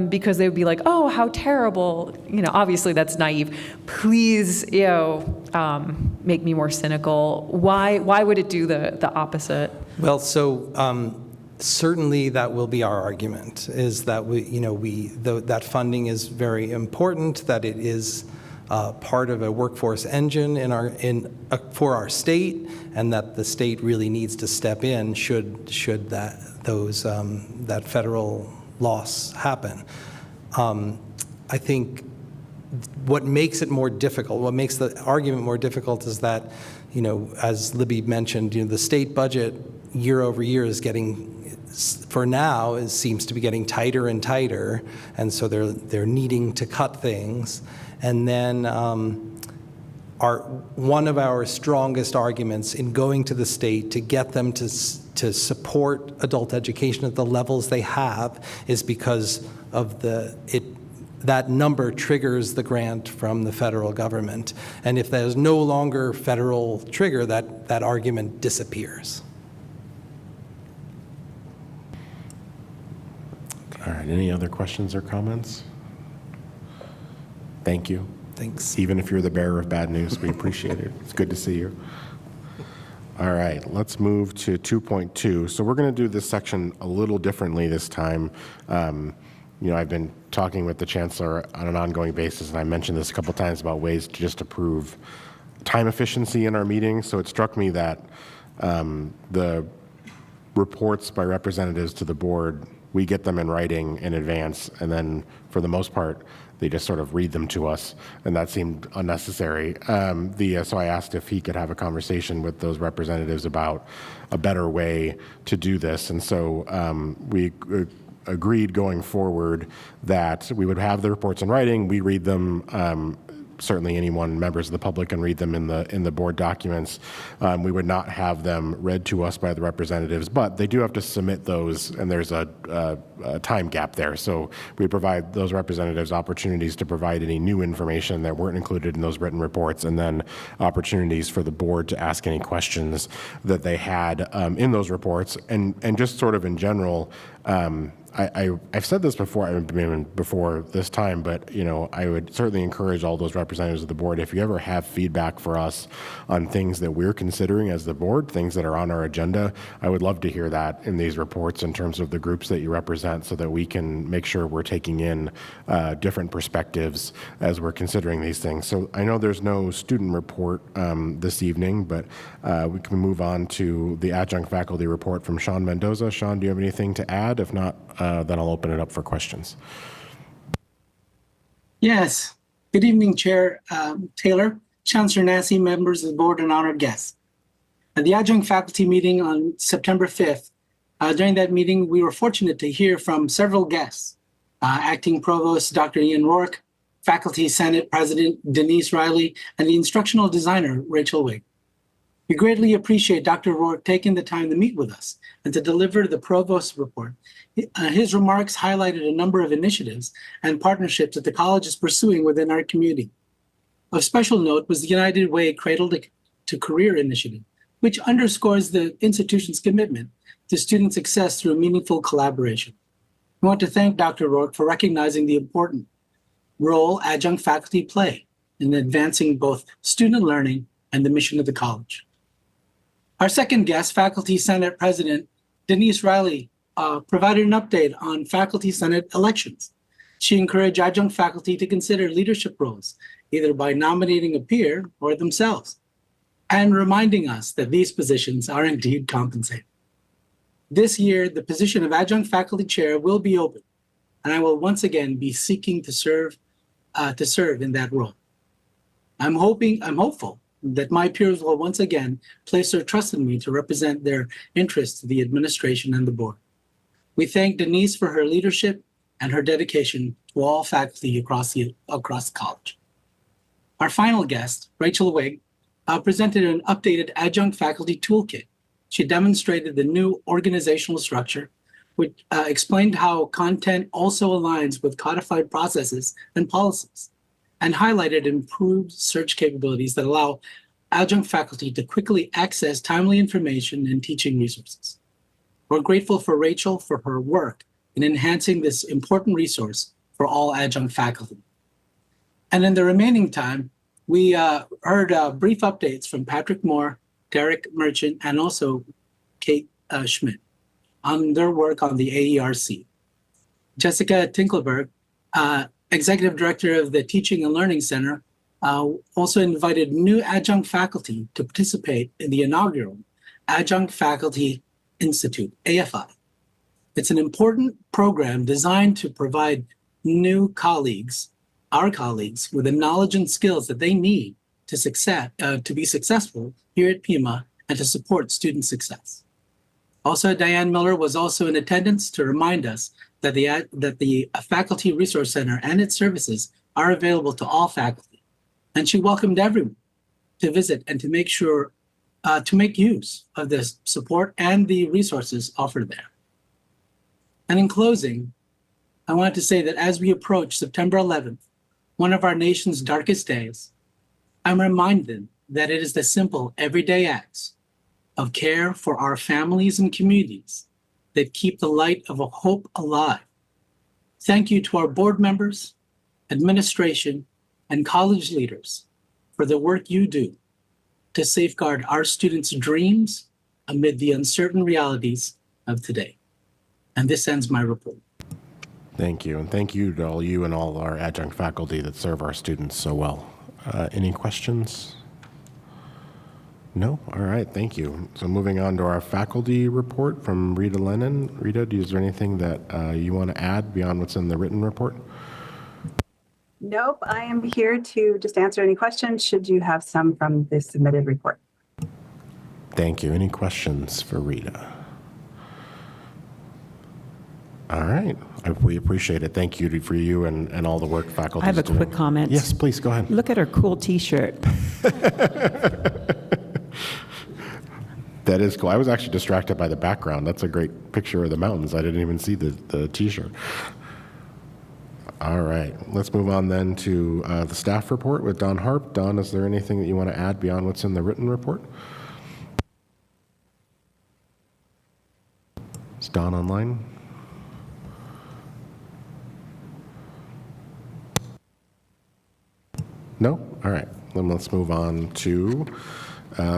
because they would be like, oh, how terrible. Obviously that's naive. Please, make me more cynical. Why would it do the opposite? Well, so certainly that will be our argument, is that that funding is very important, that it is part of a workforce engine for our state, and that the state really needs to step in should that federal loss happen. I think what makes it more difficult, what makes the argument more difficult, is that as Libby mentioned, the state budget year over year is getting, for now, seems to be getting tighter and tighter, and so they're needing to cut things. And then one of our strongest arguments in going to the state to get them to support adult education at the levels they have is because of that number triggers the grant from the federal government. And if there's no longer federal trigger, that argument disappears. All right, any other questions or comments? Thank you. Thanks. Even if you're the bearer of bad news, we appreciate it. It's good to see you. All right, let's move to 2.2. So we're going to do this section a little differently this time. I've been talking with the Chancellor on an ongoing basis, and I mentioned this a couple times about ways to just improve time efficiency in our meetings. So it struck me that the reports by representatives to the board, we get them in writing in advance, and then for the most part, they just sort of read them to us, and that seemed unnecessary. So I asked if he could have a conversation with those representatives about a better way to do this, and so we agreed going forward that we would have the reports in writing, we read them, certainly anyone, members of the public, can read them in the board documents. We would not have them read to us by the representatives, but they do have to submit those, and there's a time gap there. So we provide those representatives opportunities to provide any new information that weren't included in those written reports, and then opportunities for the board to ask any questions that they had in those reports. And just sort of in general, I've said this before, before this time, but I would certainly encourage all those representatives of the board, if you ever have feedback for us on things that we're considering as the board, things that are on our agenda, I would love to hear that in these reports in terms of the groups that you represent, so that we can make sure we're taking in different perspectives as we're considering these things. So I know there's no student report this evening, but we can move on to the adjunct faculty report from Sean Mendoza. Sean, do you have anything to add? If not, then I'll open it up for questions. Yes. Good evening, Chair Taylor, Chancellor Nancy, members of the board, and honored guests. At the adjunct faculty meeting on September 5th, during that meeting, we were fortunate to hear from several guests Acting Provost Dr. Ian Rourke, Faculty Senate President Denise Riley, and the instructional designer Rachel Wigg. We greatly appreciate Dr. Rourke taking the time to meet with us and to deliver the Provost report. His remarks highlighted a number of initiatives and partnerships that the college is pursuing within our community. Of special note was the United Way Cradle to Career initiative, which underscores the institution's commitment to student success through meaningful collaboration. I want to thank Dr. Rourke for recognizing the important role adjunct faculty play in advancing both student learning and the mission of the college. Our second guest, Faculty Senate President Denise Riley, provided an update on Faculty Senate elections. She encouraged adjunct faculty to consider leadership roles, either by nominating a peer or themselves, and reminding us that these positions are indeed compensated. This year, the position of adjunct faculty chair will be open, and I will once again be seeking to serve in that role. I'm hopeful that my peers will once again place their trust in me to represent their interests to the administration and the board. We thank Denise for her leadership and her dedication to all faculty across the college. Our final guest, Rachel Wigg, presented an updated adjunct faculty toolkit. She demonstrated the new organizational structure, which explained how content also aligns with codified processes and policies, and highlighted improved search capabilities that allow adjunct faculty to quickly access timely information and teaching resources. We're grateful for Rachel for her work in enhancing this important resource for all adjunct faculty. And in the remaining time, we heard brief updates from Patrick Moore, Derek Merchant, and also Kate Schmidt on their work on the AERC. Jessica Tinkleberg, Executive Director of the Teaching and Learning Center, also invited new adjunct faculty to participate in the inaugural Adjunct Faculty Institute, AFI. It's an important program designed to provide new colleagues, our colleagues, with the knowledge and skills that they need to be successful here at Pima and to support student success. Also, Diane Miller was also in attendance to remind us that the Faculty Resource Center and its services are available to all faculty. And she welcomed everyone to visit and to make use of this support and the resources offered there. And in closing, I want to say that as we approach September 11th, one of our nation's darkest days, I'm reminded that it is the simple, everyday acts of care for our families and communities that keep the light of a hope alive. Thank you to our board members, administration, and college leaders for the work you do to safeguard our students' dreams amid the uncertain realities of today. And this ends my report. Thank you, and thank you to all you and all our adjunct faculty that serve our students so well. Any questions? No? All right, thank you. So moving on to our faculty report from Rita Lennon. Rita, is there anything that you want to add beyond what's in the written report? Nope, I am here to just answer any questions should you have some from this submitted report. Thank you. Any questions for Rita? All right. We appreciate it. Thank you for you and all the work faculty. I have a quick comment. Yes, please go ahead. Look at her cool T-shirt. That is cool. I was actually distracted by the background. That's a great picture of the mountains. I didn't even see the T-shirt. All right. Let's move on then to the staff report with Don Harp. Don, is there anything that you want to add beyond what's in the written report? Is Don online? No? All right. Then let's move on to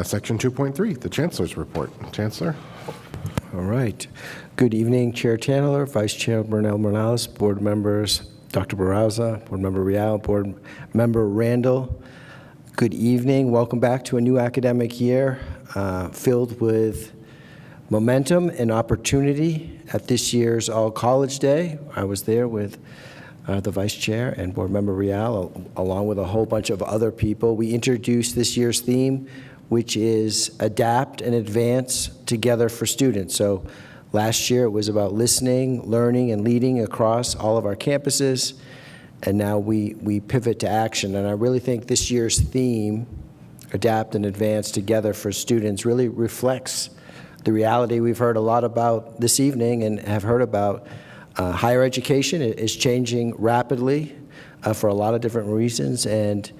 section 2.3, the Chancellor's report. Chancellor? All right. Good evening, Chair Chandler, Vice Chair Bernal Morales, board members Dr. Barraza, Board Member Rial, Board Member Randall. Good evening. Welcome back to a new academic year filled with momentum and opportunity at this year's All College Day. I was there with the Vice Chair and Board Member Rial, along with a whole bunch of other people. We introduced this year's theme, which is Adapt and Advance Together for Students. So Last year, it was about listening, learning, and leading across all of our campuses. And now we pivot to action. And I really think this year's theme, Adapt and Advance Together for Students, really reflects the reality we've heard a lot about this evening and have heard about. Higher education is changing rapidly for a lot of different reasons. And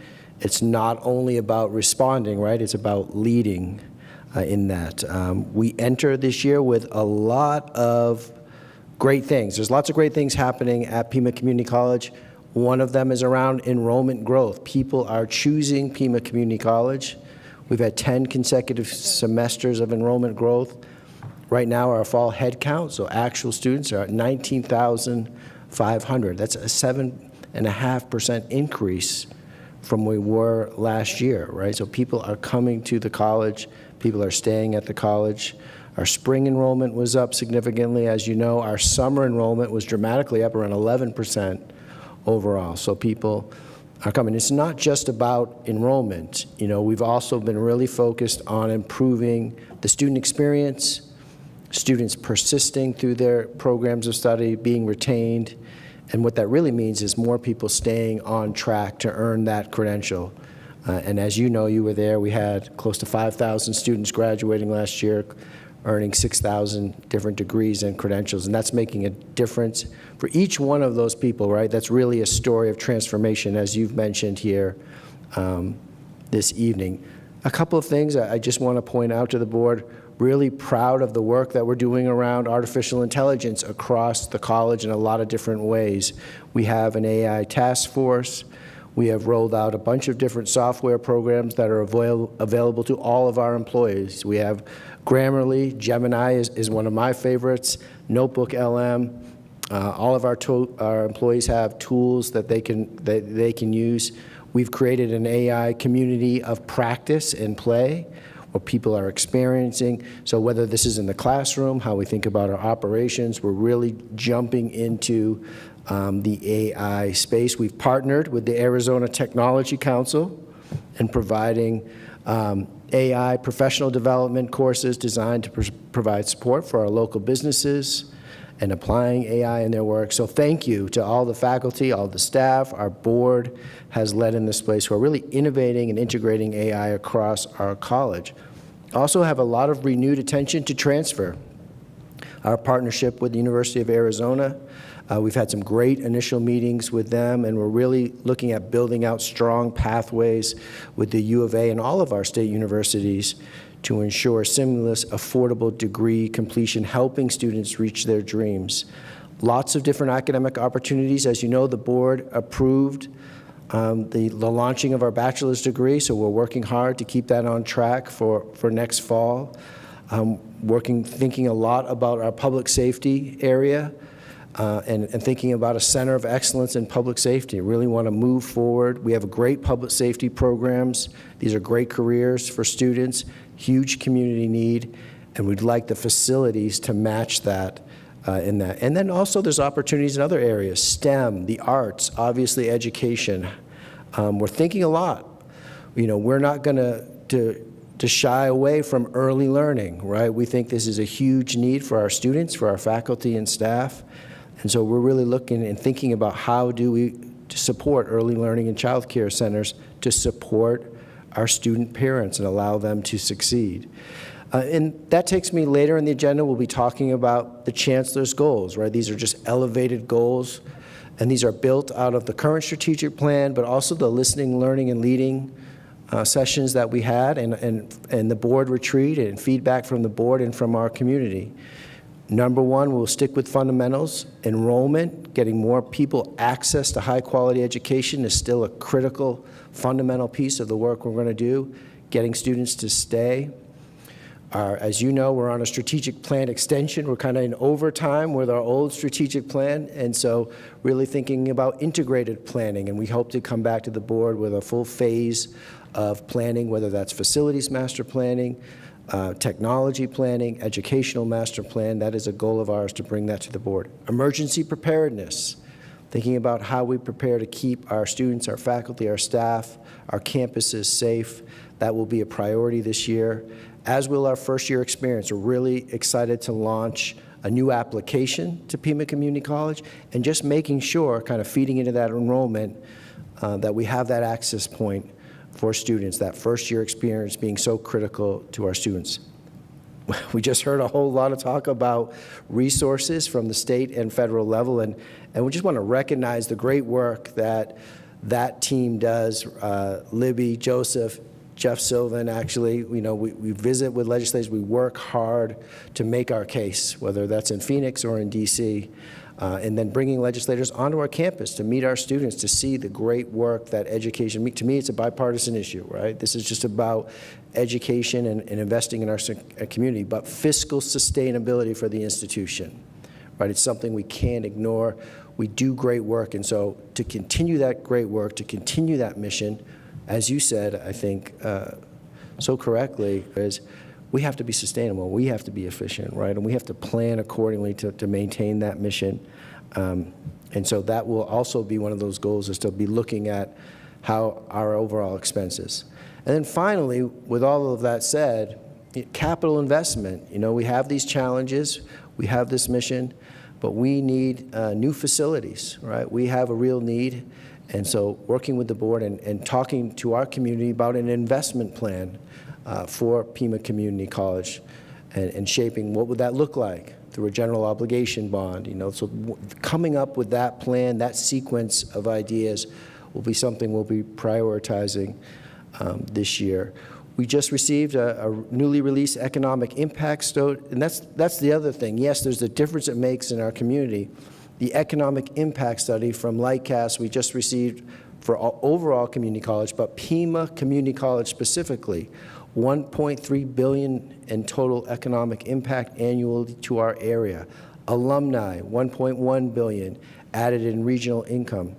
it's not only about responding, right? It's about leading in that. We enter this year with a lot of great things. There's lots of great things happening at Pima Community College. One of them is around enrollment growth. People are choosing Pima Community College. We've had 10 consecutive semesters of enrollment growth. Right now, our fall head count, so actual students, are at 19,500. That's a 7.5% increase from where we were last year, right? So people are coming to the college. People are staying at the college. Our spring enrollment was up significantly. As you know, our summer enrollment was dramatically up, around 11% overall. So people are coming. It's not just about enrollment. You know, we've also been really focused on improving the student experience, students persisting through their programs of study, being retained. And what that really means is more people staying on track to earn that credential. And as you know, you were there, we had close to 5,000 students graduating last year, earning 6,000 different degrees and credentials. And that's making a difference for each one of those people, right? That's really a story of transformation, as you've mentioned here this evening. A couple of things I just want to point out to the board. Really proud of the work that we're doing around artificial intelligence across the college in a lot of different ways. We have an AI task force. We have rolled out a bunch of different software programs that are available to all of our employees. We have Grammarly, Gemini is one of my favorites, Notebook LM. All of our employees have tools that they can use. We've created an AI community of practice and play, what people are experiencing. So whether this is in the classroom, how we think about our operations, we're really jumping into the AI space. We've partnered with the Arizona Technology Council in providing AI professional development courses designed to provide support for our local businesses and applying AI in their work. So thank you to all the faculty, all the staff. Our board has led in this place. We're really innovating and integrating AI across our college. Also have a lot of renewed attention to transfer. Our partnership with the University of Arizona, we've had some great initial meetings with them, and we're really looking at building out strong pathways with the U of A and all of our state universities to ensure seamless, affordable degree completion, helping students reach their dreams. Lots of different academic opportunities. As you know, the board approved the launching of our bachelor's degree, so we're working hard to keep that on track for next fall. Thinking a lot about our public safety area and thinking about a center of excellence in public safety. Really want to move forward. We have great public safety programs. These are great careers for students, huge community need, and we'd like the facilities to match that in that. And then also there's opportunities in other areas, STEM, the arts, obviously education. We're thinking a lot. You know, we're not going to shy away from early learning, right? We think this is a huge need for our students, for our faculty and staff. And so we're really looking and thinking about how do we support early learning and child care centers to support our student parents and allow them to succeed. And that takes me later in the agenda. We'll be talking about the Chancellor's goals, right? These are just elevated goals, and these are built out of the current strategic plan, but also the listening, learning, and leading sessions that we had and the board retreat and feedback from the board and from our community. Number one, we'll stick with fundamentals. Enrollment, getting more people access to high-quality education is still a critical, fundamental piece of the work we're going to do, getting students to stay. As you know, we're on a strategic plan extension. We're kind of in overtime with our old strategic plan, and so really thinking about integrated planning, and we hope to come back to the board with a full phase of planning, whether that's facilities master planning, technology planning, educational master plan. That is a goal of ours to bring that to the board. Emergency preparedness, thinking about how we prepare to keep our students, our faculty, our staff, our campuses safe. That will be a priority this year. as will our first-year experience. We're really excited to launch a new application to Pima Community College, and just making sure, kind of feeding into that enrollment, that we have that access point for students, that first-year experience being so critical to our students. We just heard a whole lot of talk about resources from the state and federal level, and we just want to recognize the great work that that team does. Libby, Joseph, Jeff Sylvan, actually, we visit with legislators, we work hard to make our case, whether that's in Phoenix or in DC, and then bringing legislators onto our campus to meet our students, to see the great work that education, to me, it's a bipartisan issue, right? This is just about education and investing in our community, but fiscal sustainability for the institution, right? It's something we can't ignore. We do great work, and so to continue that great work, to continue that mission, as you said, I think so correctly, is we have to be sustainable. We have to be efficient, right? And we have to plan accordingly to maintain that mission. And so that will also be one of those goals, is to be looking at how our overall expenses. And then finally, with all of that said, capital investment. We have these challenges, we have this mission, but we need new facilities, right? We have a real need. And so working with the board and talking to our community about an investment plan for Pima Community College, and shaping what would that look like through a general obligation bond. So coming up with that plan, that sequence of ideas will be something we'll be prioritizing this year. We just received a newly released economic impact study, and that's the other thing. Yes, there's the difference it makes in our community. The economic impact study from Lightcast we just received for overall community college, but Pima Community College specifically, $1.3 billion in total economic impact annually to our area. Alumni, $1.1 billion added in regional income.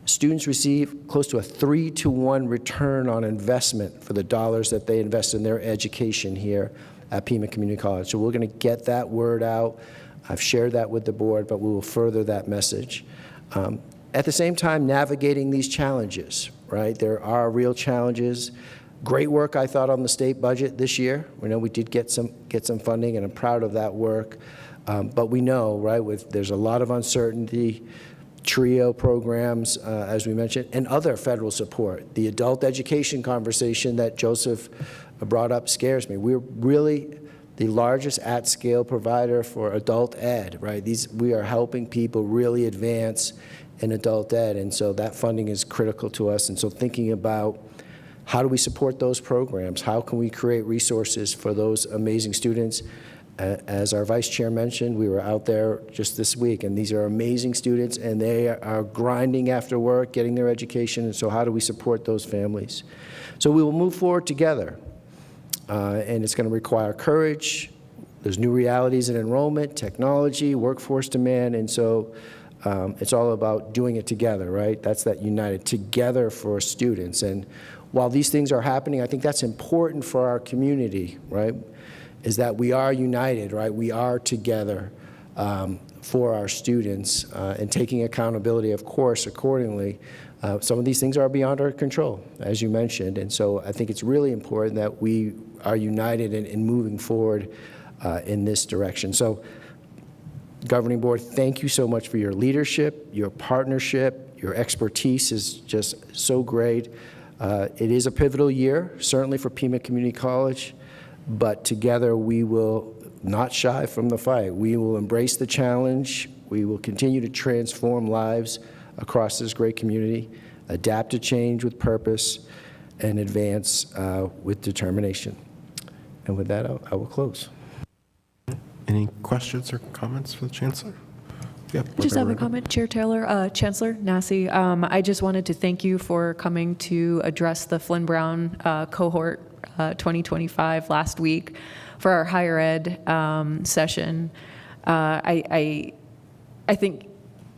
Students receive close to a 3-to-1 return on investment for the dollars that they invest in their education here at Pima Community College. So we're going to get that word out. I've shared that with the board, but we will further that message. At the same time, navigating these challenges, right? There are real challenges. Great work, I thought, on the state budget this year. We know we did get some funding, and I'm proud of that work. But we know, right, there's a lot of uncertainty. TRIO programs, as we mentioned, and other federal support. The adult education conversation that Joseph brought up scares me. We're really the largest at-scale provider for adult ed, right? We are helping people really advance in adult ed, and so that funding is critical to us. And so thinking about how do we support those programs? How can we create resources for those amazing students? As our vice chair mentioned, we were out there just this week, and these are amazing students, and they are grinding after work, getting their education, and so how do we support those families? So we will move forward together, and it's going to require courage. There's new realities in enrollment, technology, workforce demand, and so it's all about doing it together, right? That's that united together for students. And while these things are happening, I think that's important for our community, right? Is that we are united, right? We are together for our students and taking accountability, of course, accordingly. Some of these things are beyond our control, as you mentioned, and so I think it's really important that we are united in moving forward in this direction. So, Governing Board, thank you so much for your leadership, your partnership, your expertise is just so great. It is a pivotal year, certainly for Pima Community College. But together we will not shy from the fight. We will embrace the challenge. We will continue to transform lives across this great community, adapt to change with purpose, and advance with determination. And with that, I will close. Any questions or comments for the Chancellor? Yeah, I just have a comment, Chair Taylor, Chancellor Nassi. I just wanted to thank you for coming to address the Flynn Brown cohort 2025 last week for our higher ed session. I think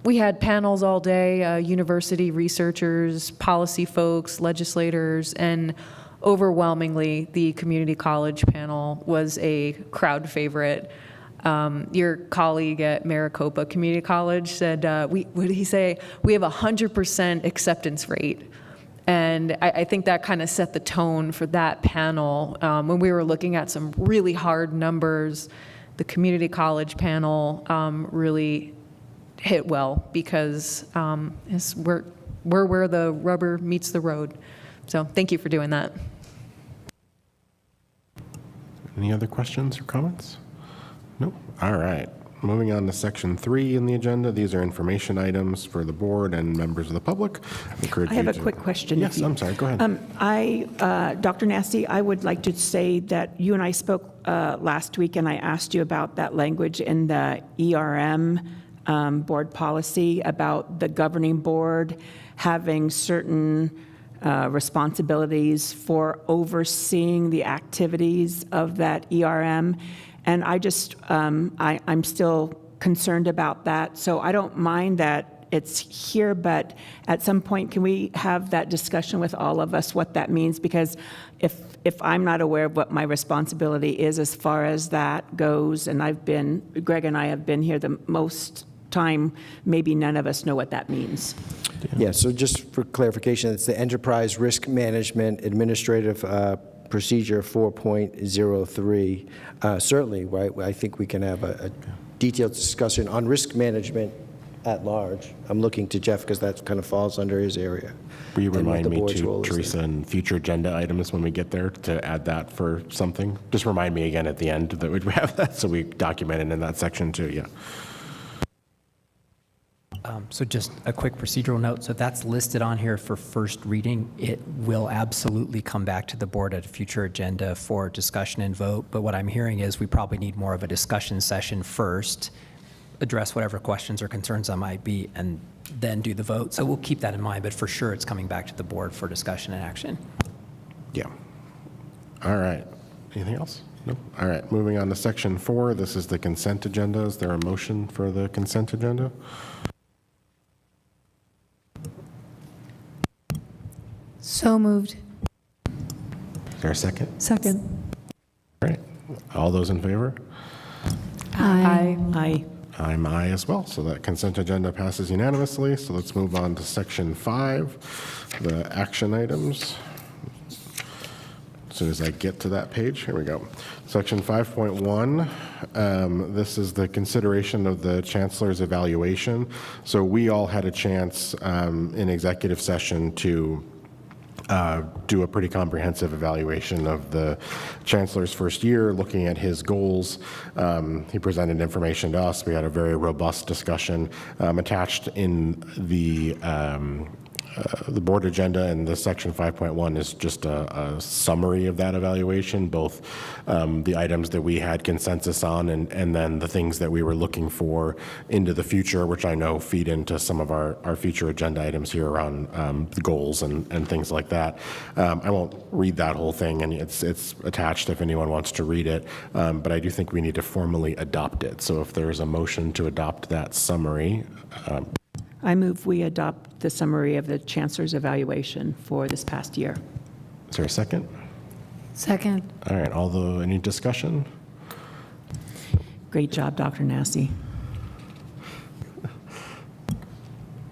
we had panels all day, university researchers, policy folks, legislators, and overwhelmingly the community college panel was a crowd favorite. Your colleague at Maricopa Community College said, what did he say? We have 100% acceptance rate. And I think that kind of set the tone for that panel. When we were looking at some really hard numbers, the community college panel really hit well because we're where the rubber meets the road. So thank you for doing that. Any other questions or comments? No? All right. Moving on to section 3 in the agenda. These are information items for the board and members of the public. I have a quick question. Yes, I'm sorry. Go ahead. Dr. Nasty, I would like to say that you and I spoke last week, and I asked you about that language in the ERM board policy about the governing board having certain responsibilities for overseeing the activities of that ERM. And I just, I'm still concerned about that. So I don't mind that it's here, but at some point, can we have that discussion with all of us, what that means? Because if I'm not aware of what my responsibility is as far as that goes, and Greg and I have been here the most time, maybe none of us know what that means. Yeah, so just for clarification, it's the Enterprise Risk Management Administrative Procedure 4.03. Certainly, right, I think we can have a detailed discussion on risk management at large. I'm looking to Jeff because that kind of falls under his area. Will you and what remind the me board's role to, is Teresa, there. in future agenda items when we get there to add that for something? Just remind me again at the end that we have that so we document it in that section too, yeah. So just a quick procedural note. So that's listed on here for first reading. It will absolutely come back to the board at a future agenda for discussion and vote. But what I'm hearing is we probably need more of a discussion session first, address whatever questions or concerns there might be, and then do the vote. So we'll keep that in mind, but for sure it's coming back to the board for discussion and action. Yeah. All right. Anything else? No? All right. Moving on to section 4. This is the consent agenda. Is there a motion for the consent agenda? So moved. Is there a second? Second. All right. All those in favor? Aye. Aye. I'm aye as well, so that consent agenda passes unanimously. So let's move on to section 5, the action items. As soon as I get to that page, here we go. Section 5.1, this is the consideration of the Chancellor's evaluation. So we all had a chance in executive session to do a pretty comprehensive evaluation of the Chancellor's first year, looking at his goals. He presented information to us. We had a very robust discussion. Attached in the board agenda, and the section 5.1 is just a summary of that evaluation, both the items that we had consensus on and then the things that we were looking for into the future, which I know feed into some of our future agenda items here around the goals and things like that. I won't read that whole thing, and it's attached if anyone wants to read it, but I do think we need to formally adopt it. So if there's a motion to adopt that summary. I move we adopt the summary of the Chancellor's evaluation for this past year. Is there a second? Second. All right, any discussion? Great job, Dr. Nasty.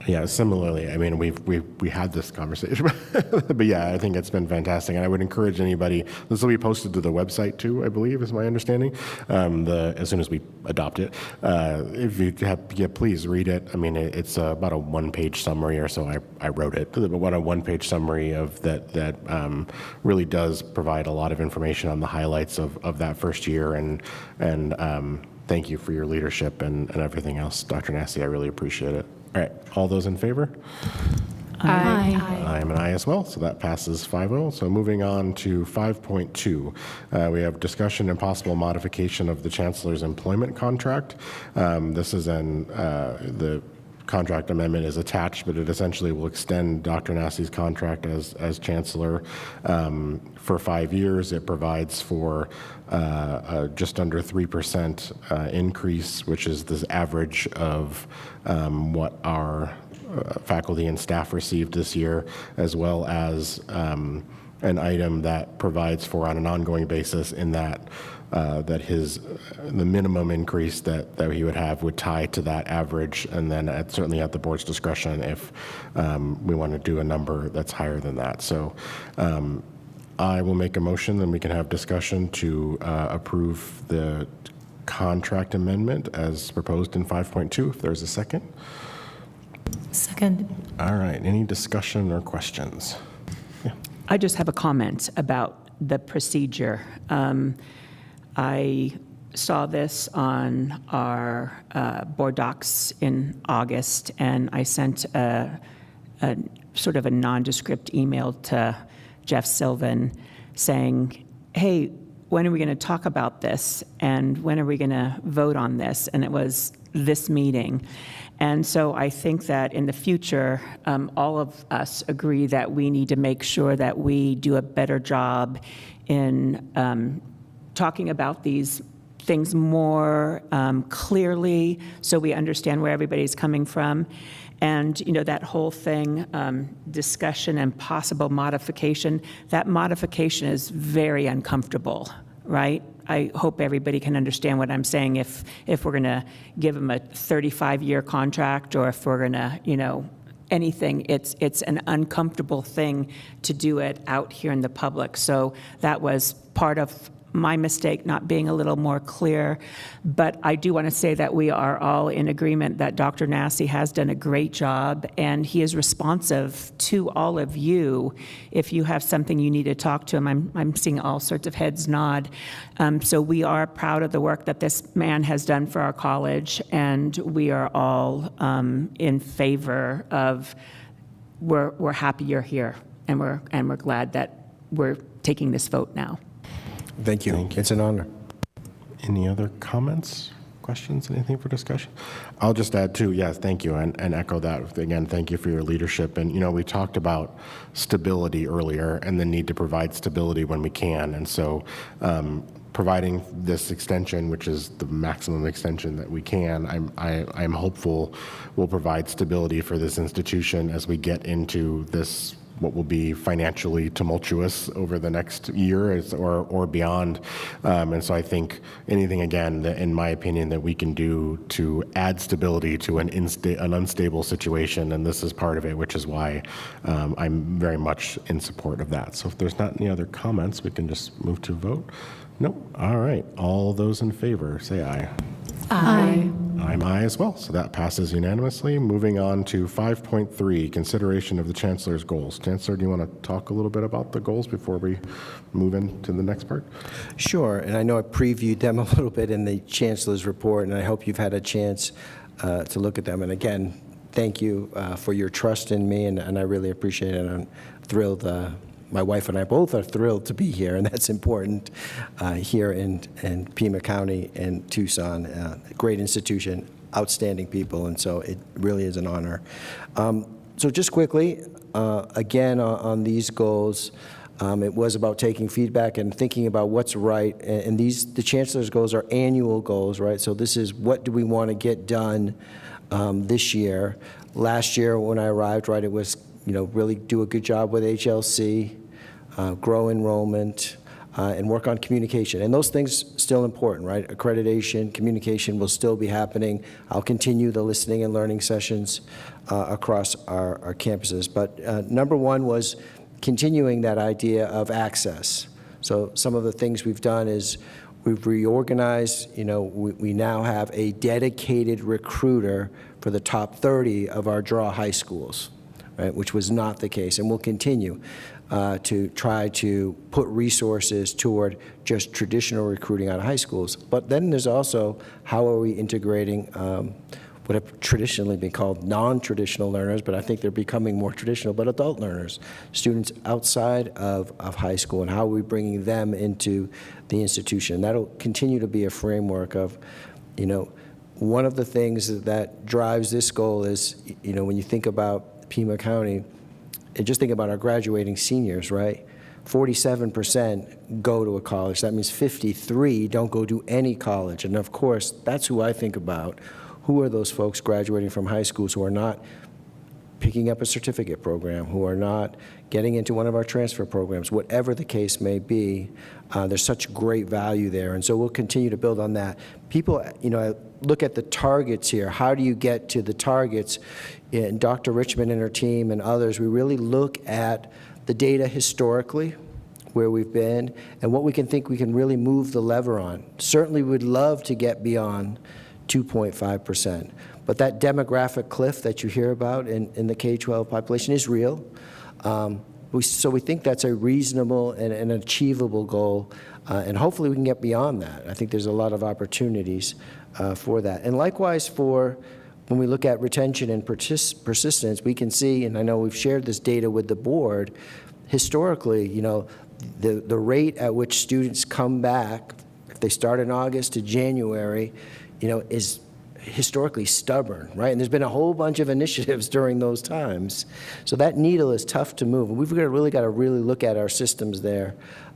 Yeah, similarly, I mean, we had this conversation, but yeah, I think it's been fantastic, and I would encourage anybody. This will be posted to the website too, I believe, is my understanding. As soon as we adopt it, if you have, please read it. I mean, it's about a one-page summary or so. I wrote it, but what a one-page summary of that really does provide a lot of information on the highlights of that first year, and thank you for your leadership and everything else, Dr. Nasty. I really appreciate it. All right, all those in favor? Aye. I am an aye as well, so that passes 5-0. So moving on to 5.2, we have discussion and possible modification of the Chancellor's employment contract. This is the contract amendment is attached, but it essentially will extend Dr. Nasty's contract as Chancellor for 5 years. It provides for just under 3% increase, which is the average of what our faculty and staff received this year, as well as an item that provides for, on an ongoing basis, in that that the minimum increase that he would have would tie to that average, and then certainly at the board's discretion if we want to do a number that's higher than that. So I will make a motion, then we can have discussion to approve the contract amendment as proposed in 5.2, if there's a second. Second. All right, any discussion or questions? I just have a comment about the procedure. I saw this on our board docs in August, and I sent a sort of a nondescript email to Jeff Sylvan saying, hey, when are we going to talk about this? And when are we going to vote on this? And it was this meeting. And so I think that in the future, all of us agree that we need to make sure that we do a better job in talking about these things more clearly so we understand where everybody's coming from. And, you know, that whole thing, discussion and possible modification, that modification is very uncomfortable, right? I hope everybody can understand what I'm saying. If we're going to give them a 35-year contract, or if we're going to, you know, anything, it's an uncomfortable thing to do it out here in the public. So that was part of my mistake, not being a little more clear. But I do want to say that we are all in agreement that Dr. Nassi has done a great job, and he is responsive to all of you. If you have something you need to talk to him, I'm seeing all sorts of heads nod. So we are proud of the work that this man has done for our college, and we are all in favor of, we're happy you're here, and we're glad that we're taking this vote now. Thank you. It's an honor. Any other comments, questions, anything for discussion? I'll just add too, yes, thank you, and echo that. Again, thank you for your leadership. And, you know, we talked about stability earlier and the need to provide stability when we can. And so providing this extension, which is the maximum extension that we can, I'm hopeful will provide stability for this institution as we get into this what will be financially tumultuous over the next year or beyond. And so I think anything, again, that, in my opinion, that we can do to add stability to an unstable situation, and this is part of it, which is why I'm very much in support of that. So if there's not any other comments, we can just move to vote. Nope. All right. All those in favor, say aye. Aye. I'm aye as well, so that passes unanimously. Moving on to 5.3, consideration of the Chancellor's goals. Chancellor, do you want to talk a little bit about the goals before we move into the next part? Sure, and I know I previewed them a little bit in the Chancellor's report, and I hope you've had a chance to look at them. And again, thank you for your trust in me, and I really appreciate it. I'm thrilled. My wife and I both are thrilled to be here, and that's important here in Pima County and Tucson. Great institution, outstanding people, and so it really is an honor. So just quickly, again, on these goals, it was about taking feedback and thinking about what's right. And the Chancellor's goals are annual goals, right? So this is what do we want to get done this year. Last year when I arrived, right, it was, you know, really do a good job with HLC, grow enrollment, and work on communication. And those things still important, right? Accreditation, communication will still be happening. I'll continue the listening and learning sessions across our campuses. But number one was continuing that idea of access. So some of the things we've done is we've reorganized, you know, we now have a dedicated recruiter for the top 30 of our draw high schools, right, which was not the case, and we'll continue to try to put resources toward just traditional recruiting out of high schools. But then there's also how are we integrating what have traditionally been called non-traditional learners, but I think they're becoming more traditional, but adult learners, students outside of high school, and how are we bringing them into the institution. That'll continue to be a framework of, you know, one of the things that drives this goal is, you know, when you think about Pima County, and just think about our graduating seniors, right? 47% go to a college. That means 53 don't go to any college. And of course, that's who I think about. Who are those folks graduating from high schools who are not picking up a certificate program, who are not getting into one of our transfer programs, whatever the case may be. There's such great value there, and so we'll continue to build on that. People, look at the targets here. How do you get to the targets? And Dr. Richmond and her team and others, we really look at the data historically, where we've been, and what we can really move the lever on. Certainly would love to get beyond 2.5%. But that demographic cliff that you hear about in the K-12 population is real. So we think that's a reasonable and an achievable goal, and hopefully we can get beyond that. I think there's a lot of opportunities for that. And likewise when we look at retention and persistence, we can see, and I know we've shared this data with the board, historically, the rate at which students come back, if they start in August to January, is historically stubborn, right? And there's been a whole bunch of initiatives during those times. So that needle is tough to move. We've really got to look at our systems there.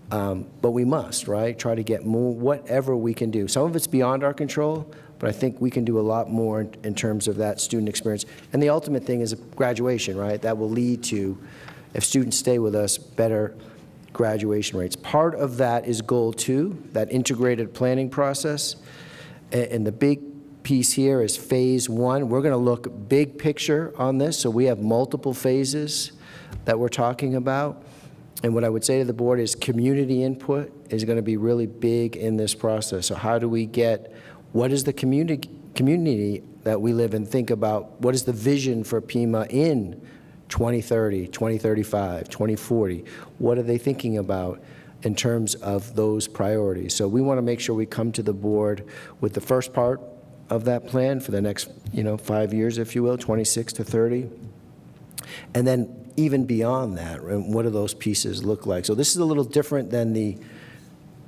But we must, right? Try to get more, whatever we can do. Some of it's beyond our control, but I think we can do a lot more in terms of that student experience. And the ultimate thing is graduation, right? That will lead to, if students stay with us, better graduation rates. Part of that is goal 2, that integrated planning process. And the big piece here is phase 1. We're going to look big picture on this, so we have multiple phases that we're talking about. And what I would say to the board is community input is going to be really big in this process. So how do we get, what is the community that we live in think about, what is the vision for Pima in 2030, 2035, 2040? What are they thinking about in terms of those priorities? So we want to make sure we come to the board with the first part of that plan for the next 5 years, if you will, 26 to 30. And then even beyond that, what do those pieces look like? So this is a little different than the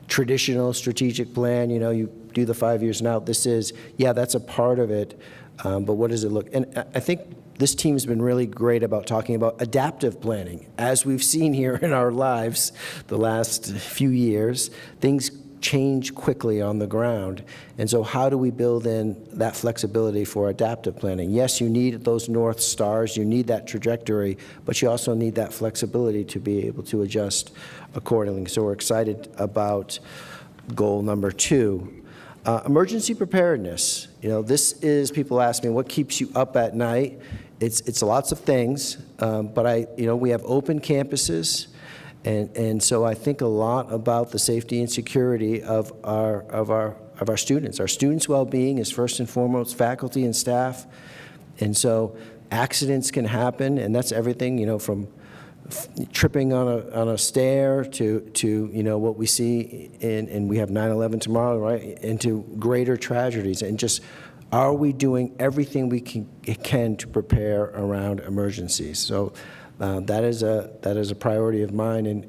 traditional strategic plan. You do the 5 years and out. This is, that's a part of it, but what does it look? And I think this team's been really great about talking about adaptive planning. As we've seen here in our lives the last few years, things change quickly on the ground. And so how do we build in that flexibility for adaptive planning? Yes, you need those North Stars, you need that trajectory, but you also need that flexibility to be able to adjust accordingly. So we're excited about goal number 2. Emergency preparedness. This is, people ask me, what keeps you up at night? It's lots of things, but we have open campuses. And so I think a lot about the safety and security of our students. Our students' well-being is first and foremost faculty and staff. And so accidents can happen, and that's everything, from tripping on a stair to what we see and we have 9/11 tomorrow, right, into greater tragedies. And just, are we doing everything we can to prepare around emergencies? So that is a priority of mine,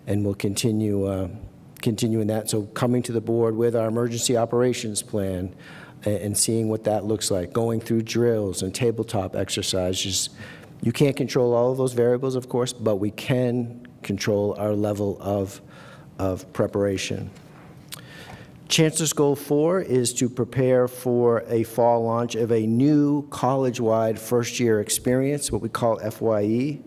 and we'll continue in that. So coming to the board with our emergency operations plan and seeing what that looks like, going through drills and tabletop exercises. You can't control all of those variables, of course, but we can control our level of preparation. Chancellor's Goal 4 is to prepare for a fall launch of a new college-wide first-year experience, what we call FYE.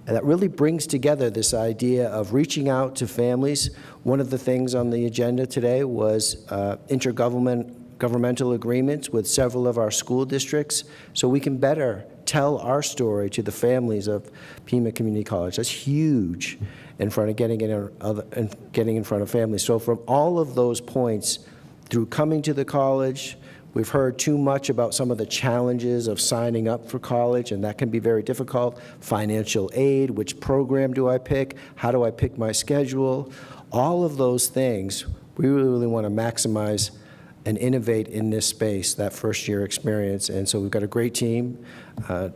And that really brings together this idea of reaching out to families. One of the things on the agenda today was intergovernmental agreements with several of our school districts, so we can better tell our story to the families of Pima Community College. That's huge in front of getting in front of families. So from all of those points, through coming to the college, we've heard too much about some of the challenges of signing up for college, and that can be very difficult. Financial aid, which program do I pick? How do I pick my schedule? All of those things, we really want to maximize and innovate in this space, that first year experience. And so we've got a great team,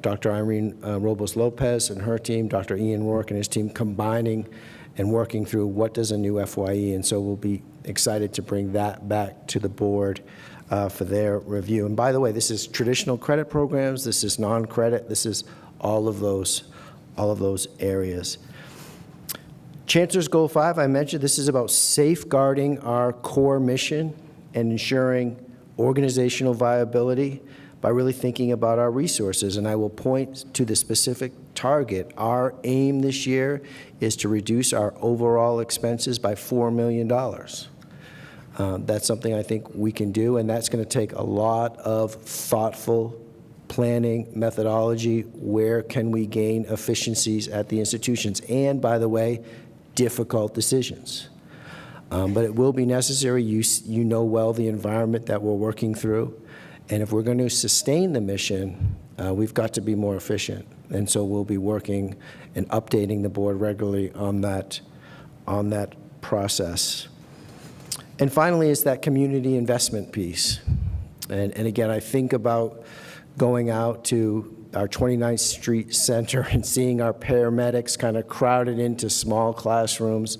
Dr. Irene Robles-Lopez and her team, Dr. Ian Rourke and his team, combining and working through what does a new FYE, and so we'll be excited to bring that back to the board for their review. And by the way, this is traditional credit programs, this is non-credit, this is all of those areas. Chancellor's Goal 5, I mentioned, this is about safeguarding our core mission and ensuring organizational viability. by really thinking about our resources. And I will point to the specific target. Our aim this year is to reduce our overall expenses by $4 million. That's something I think we can do, and that's going to take a lot of thoughtful planning, methodology. Where can we gain efficiencies at the institutions? And, by the way, difficult decisions. But it will be necessary. You know well the environment that we're working through. And if we're going to sustain the mission, we've got to be more efficient. And so we'll be working and updating the board regularly on that process. And finally is that community investment piece. And again, I think about going out to our 29th Street Center and seeing our paramedics kind of crowded into small classrooms.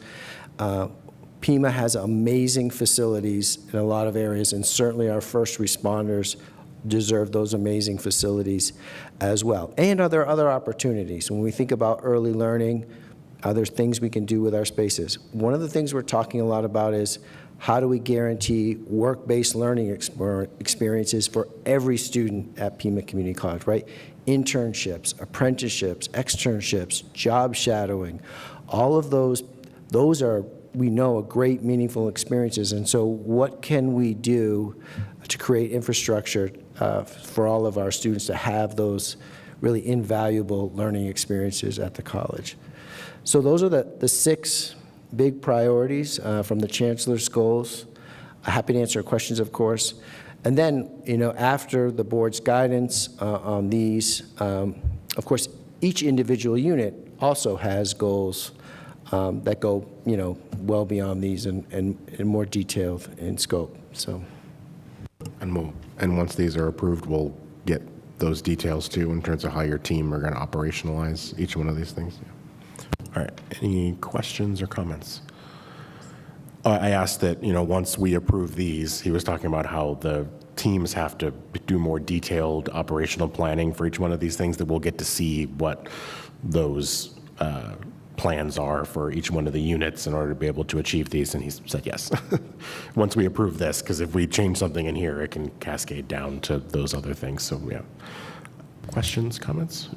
Pima has amazing facilities in a lot of areas, and certainly our first responders deserve those amazing facilities as well. And are there other opportunities? When we think about early learning, are there things we can do with our spaces? One of the things we're talking a lot about is how do we guarantee work-based learning experiences for every student at Pima Community College, right? Internships, apprenticeships, externships, job shadowing, all of those are, we know, are great, meaningful experiences. And so what can we do to create infrastructure for all of our students to have those really invaluable learning experiences at the college? So those are the 6 big priorities from the Chancellor's goals. I'm happy to answer questions, of course. And then, after the board's guidance on these, of course, each individual unit also has goals that go, well beyond these and more detailed in scope. So, and once these are approved, we'll get those details too in terms of how your team are going to operationalize each one of these things. Yeah. All right. Any questions or comments? I asked that, once we approve these, he was talking about how the teams have to do more detailed operational planning for each one of these things, that we'll get to see what those plans are for each one of the units in order to be able to achieve these, and he said yes. Once we approve this, because if we change something in here, it can cascade down to those other things. So yeah. Questions, comments?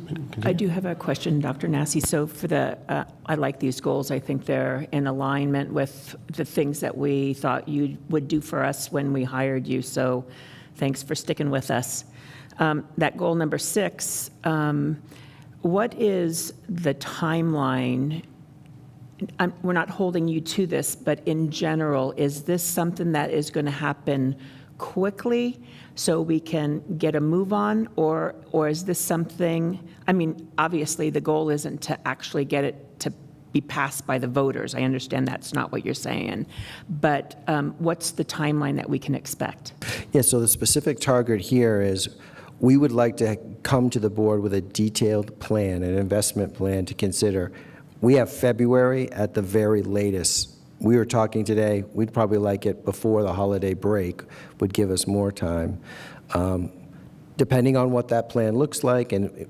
I do have a question, Dr. Nassi. So for I like these goals. I think they're in alignment with the things that we thought you would do for us when we hired you. So thanks for sticking with us. That goal number 6, what is the timeline? We're not holding you to this, but in general, is this something that is going to happen quickly so we can get a move on, or is this something, obviously the goal isn't to actually get it to be passed by the voters. I understand that's not what you're saying, but what's the timeline that we can expect? Yeah, so the specific target here is we would like to come to the board with a detailed plan, an investment plan to consider. We have February at the very latest. We were talking today, we'd probably like it before the holiday break, would give us more time. Depending on what that plan looks like, and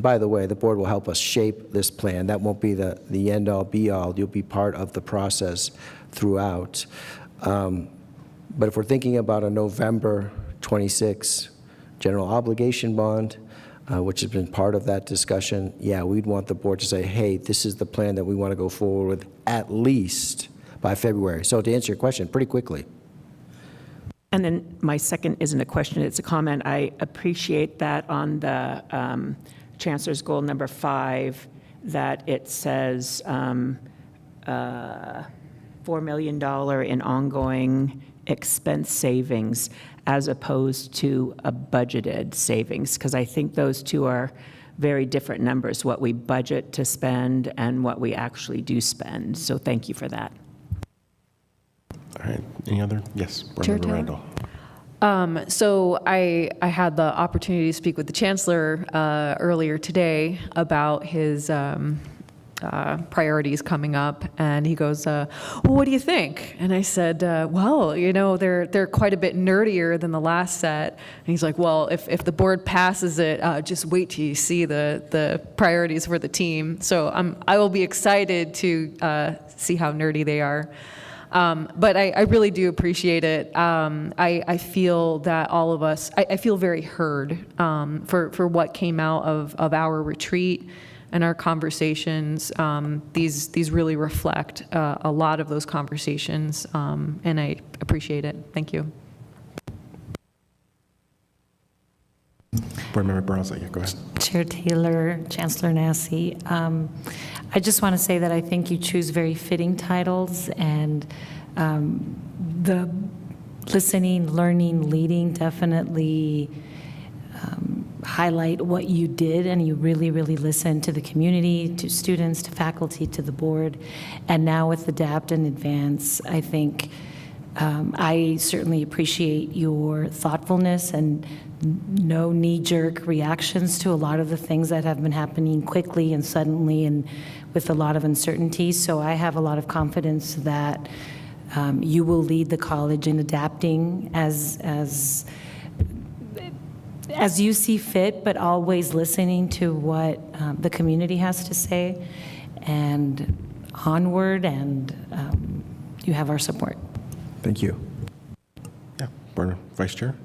by the way, the board will help us shape this plan. That won't be the end-all, be-all. You'll be part of the process throughout. But if we're thinking about a November 26 general obligation bond, which has been part of that discussion, yeah, we'd want the board to say, hey, this is the plan that we want to go forward with at least by February. So to answer your question, pretty quickly. And then my second isn't a question, it's a comment. I appreciate that on the Chancellor's goal number 5, that it says $4 million in ongoing expense savings as opposed to a budgeted savings, because I think those two are very different numbers, what we budget to spend and what we actually do spend. So thank you for that. All right. Any other? Yes, Board Chair Member Taylor? Randall. So I had the opportunity to speak with the Chancellor earlier today about his priorities coming up, and he goes, well, what do you think? And I said, well, they're quite a bit nerdier than the last set. And he's like, well, if the board passes it, just wait till you see the priorities for the team. So I will be excited to see how nerdy they are. But I really do appreciate it. I feel that all of us, I feel very heard for what came out of our retreat and our conversations. These really reflect a lot of those conversations, and I appreciate it. Thank you. Board Member Barraza, yeah, go ahead. Chair Taylor, Chancellor Nassy, I just want to say that I think you choose very fitting titles, and the listening, learning, leading definitely highlight what you did, and you really, really listened to the community, to students, to faculty, to the board. And now with Adapt and Advance, I think I certainly appreciate your thoughtfulness and no knee-jerk reactions to a lot of the things that have been happening quickly and suddenly and with a lot of uncertainty. So I have a lot of confidence that you will lead the college in adapting as you see fit, but always listening to what the community has to say, and onward, and you have our support. Thank you. Yeah, Board Vice Chair.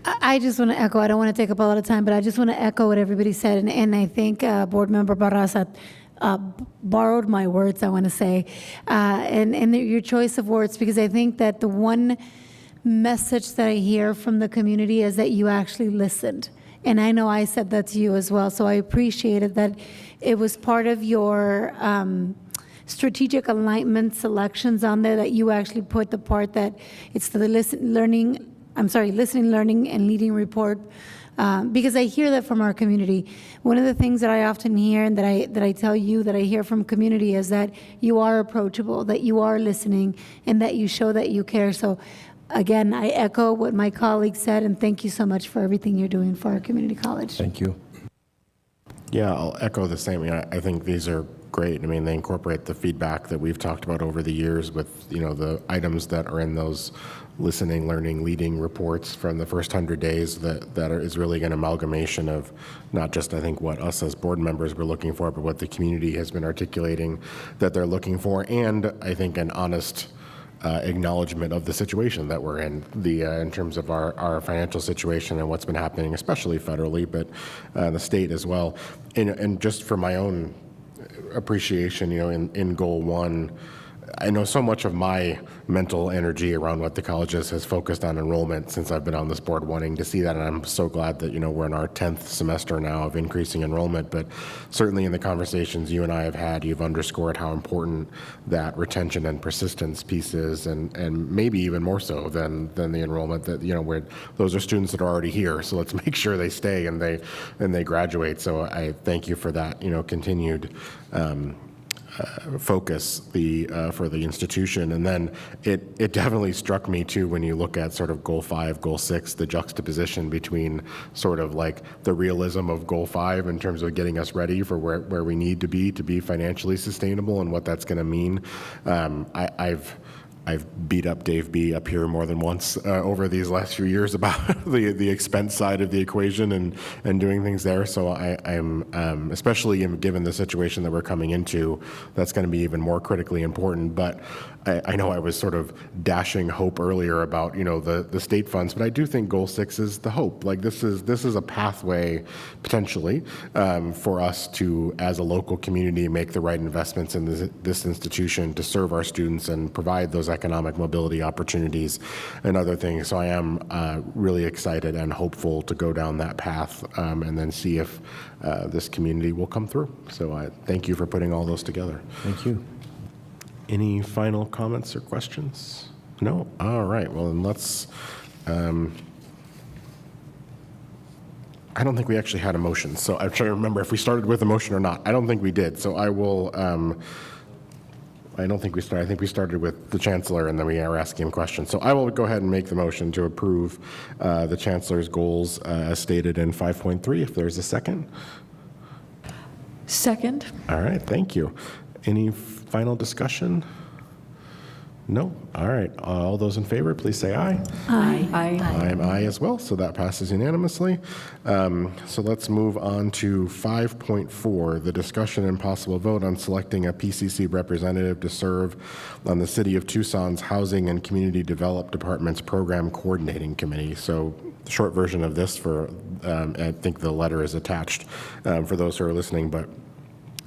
I just want to echo, I don't want to take up a lot of time, but I just want to echo what everybody said. And I think Board Member Barraza borrowed my words, I want to say, and your choice of words, because I think that the one message that I hear from the community is that you actually listened. And I know I said that to you as well, so I appreciated that it was part of your strategic alignment selections on there, that you actually put the part that it's the listening, learning, and leading report, because I hear that from our community. One of the things that I often hear, and that I tell you that I hear from community, is that you are approachable, that you are listening, and that you show that you care. So again, I echo what my colleague said, and thank you so much for everything you're doing for our community college. Thank you. Yeah, I'll echo the same. I think these are great. I mean, they incorporate the feedback that we've talked about over the years with, the items that are in those listening, learning, leading reports from the first 100 days that is really an amalgamation of not just, I think, what us as board members were looking for, but what the community has been articulating that they're looking for, and I think an honest acknowledgement of the situation that we're in, in terms of our financial situation and what's been happening, especially federally, but the state as well. And just for my own appreciation, in Goal 1, I know so much of my mental energy around what the colleges has focused on enrollment since I've been on this board, wanting to see that, and I'm so glad that we're in our 10th semester now of increasing enrollment. But certainly in the conversations you and I have had, you've underscored how important that retention and persistence piece is, and maybe even more so than the enrollment. That where those are students that are already here, so let's make sure they stay and they graduate. So I thank you for that continued focus for the institution. And then it definitely struck me too when you look at sort of Goal 5, Goal 6, the juxtaposition between sort of like the realism of Goal 5 in terms of getting us ready for where we need to be financially sustainable, and what that's going to mean. I've beat up Dave B. up here more than once over these last few years about the expense side of the equation and doing things there. So I'm especially given the situation that we're coming into, that's going to be even more critically important. But I know I was sort of dashing hope earlier about the state funds, but I do think Goal 6 is the hope. Like this is a pathway potentially for us to, as a local community, make the right investments in this institution to serve our students and provide those economic mobility opportunities and other things. So I am really excited and hopeful to go down that path and then see if this community will come through. So thank you for putting all those together. Thank you. Any final comments or questions? No? All right. Well, then let's, I don't think we actually had a motion. So I'm trying to remember if we started with a motion or not. I don't think we did. So I will, I don't think we started. I think we started with the Chancellor, and then we are asking him questions. So I will go ahead and make the motion to approve the Chancellor's goals as stated in 5.3, if there's a second. Second. All right, thank you. Any final discussion? No? All right. All those in favor, please say aye. Aye. I am aye as well, so that passes unanimously. So let's move on to 5.4, the discussion and possible vote on selecting a PCC representative to serve on the City of Tucson's Housing and Community Development Department's Program Coordinating Committee. So the short version of this I think the letter is attached for those who are listening, but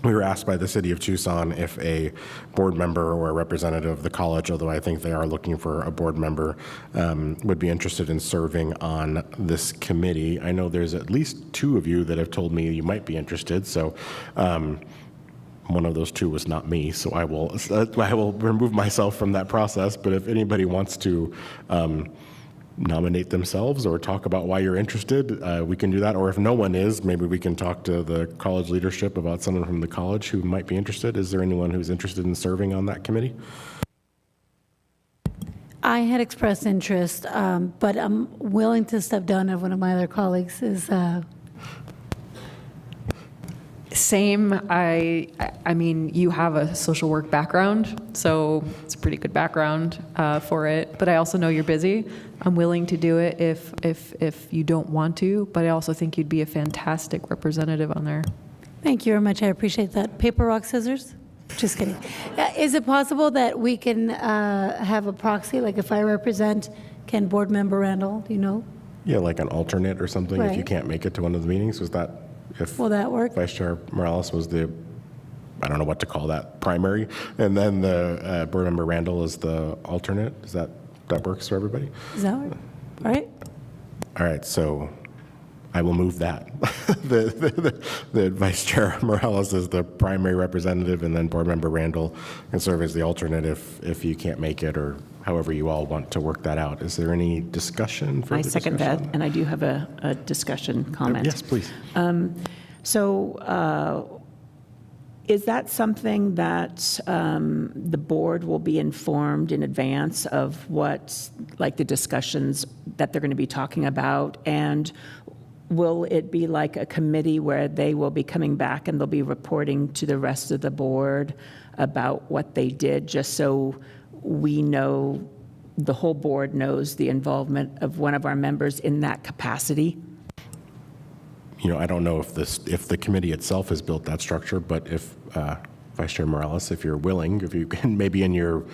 we were asked by the City of Tucson if a board member or a representative of the college, although I think they are looking for a board member, would be interested in serving on this committee. I know there's at least 2 of you that have told me you might be interested, so one of those 2 was not me, so I will remove myself from that process. But if anybody wants to nominate themselves or talk about why you're interested, we can do that. Or if no one is, maybe we can talk to the college leadership about someone from the college who might be interested. Is there anyone who's interested in serving on that committee? I had expressed interest, but I'm willing to step down if one of my other colleagues is. Same. I mean, you have a social work background, so it's a pretty good background for it. But I also know you're busy. I'm willing to do it if you don't want to, but I also think you'd be a fantastic representative on there. Thank you very much. I appreciate that. Paper, rock, scissors? Just kidding. Is it possible that we can have a proxy? Like if I represent, can Board Member Randall, do you know? Yeah, like an alternate or something if you Right. can't make it to one of the meetings. Was that if Will that work? Vice Chair Morales was the, I don't know what to call that, primary, and then the Board Member Randall is the alternate? Is that works for everybody? Is that right? All right. All right, so I will move that. The Vice Chair Morales is the primary representative, and then Board Member Randall can serve as the alternate if you can't make it, or however you all want to work that out. Is there any discussion for I second that, and I do have a discussion comment. Yes, please. Is that something that the board will be informed in advance of what, like the discussions that they're going to be talking about? And will it be like a committee where they will be coming back and they'll be reporting to the rest of the board about what they did, just so we know, the whole board knows the involvement of one of our members in that capacity? You know, I don't know if the committee itself has built that structure, but if Vice Chair Morales, if you're willing, if you can maybe in your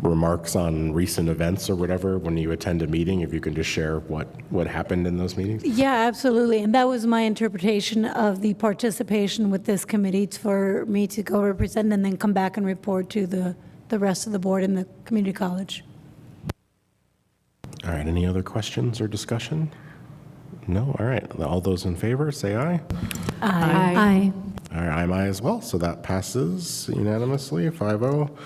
remarks on recent events or whatever, when you attend a meeting, if you can just share what happened in those meetings? Yeah, absolutely. And that was my interpretation of the participation with this committee. It's for me to go represent and then come back and report to the rest of the board in the community college. All right, any other questions or discussion? No? All right, all those in favor, say aye. Aye. All right, I'm aye as well, so that passes unanimously, 5-0.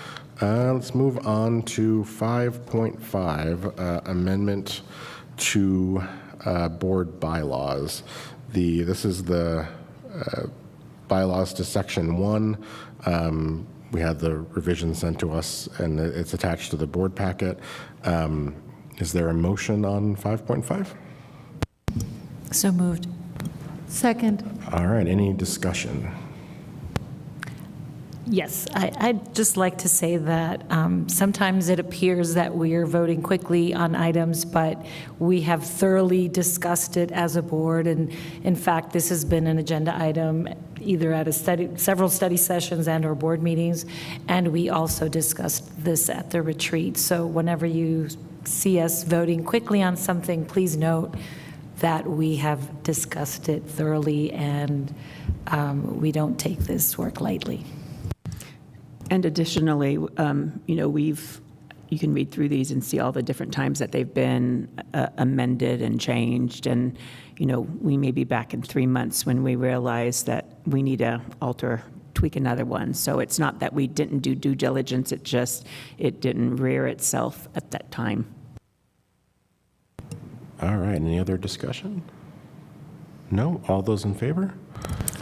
Let's move on to 5.5, amendment to board bylaws. This is the bylaws to section 1. We had the revision sent to us, and it's attached to the board packet. Is there a motion on 5.5? So moved. Second. All right, any discussion? Yes, I'd just like to say that sometimes it appears that we're voting quickly on items, but we have thoroughly discussed it as a board. And in fact, this has been an agenda item either at several study sessions and or board meetings. And we also discussed this at the retreat. So whenever you see us voting quickly on something, please note that we have discussed it thoroughly, and we don't take this work lightly. And additionally, you can read through these and see all the different times that they've been amended and changed. And, we may be back in 3 months when we realize that we need to tweak another one. So it's not that we didn't do due diligence, it didn't rear itself at that time. All right, any other discussion? No? All those in favor?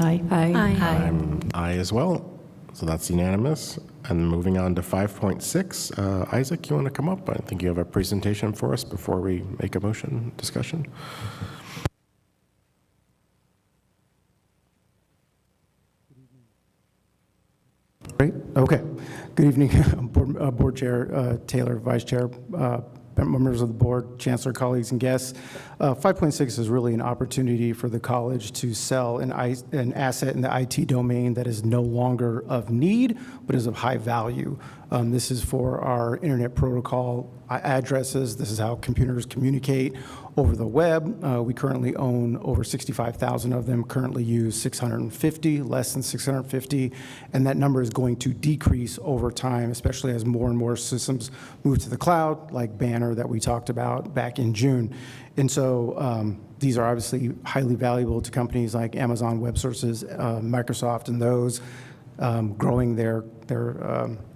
Aye. I'm aye as well, so that's unanimous. And moving on to 5.6, Isaac, you want to come up? I think you have a presentation for us before we make a motion discussion. Great, okay. Good evening, Board Chair Taylor, Vice Chair, members of the board, Chancellor, colleagues, and guests. 5.6 is really an opportunity for the college to sell an asset in the IT domain that is no longer of need, but is of high value. This is for our internet protocol addresses. This is how computers communicate over the web. We currently own over 65,000 of them, currently use 650, less than 650, and that number is going to decrease over time, especially as more and more systems move to the cloud, like Banner that we talked about back in June. And so these are obviously highly valuable to companies like Amazon Web Services, Microsoft, and those growing their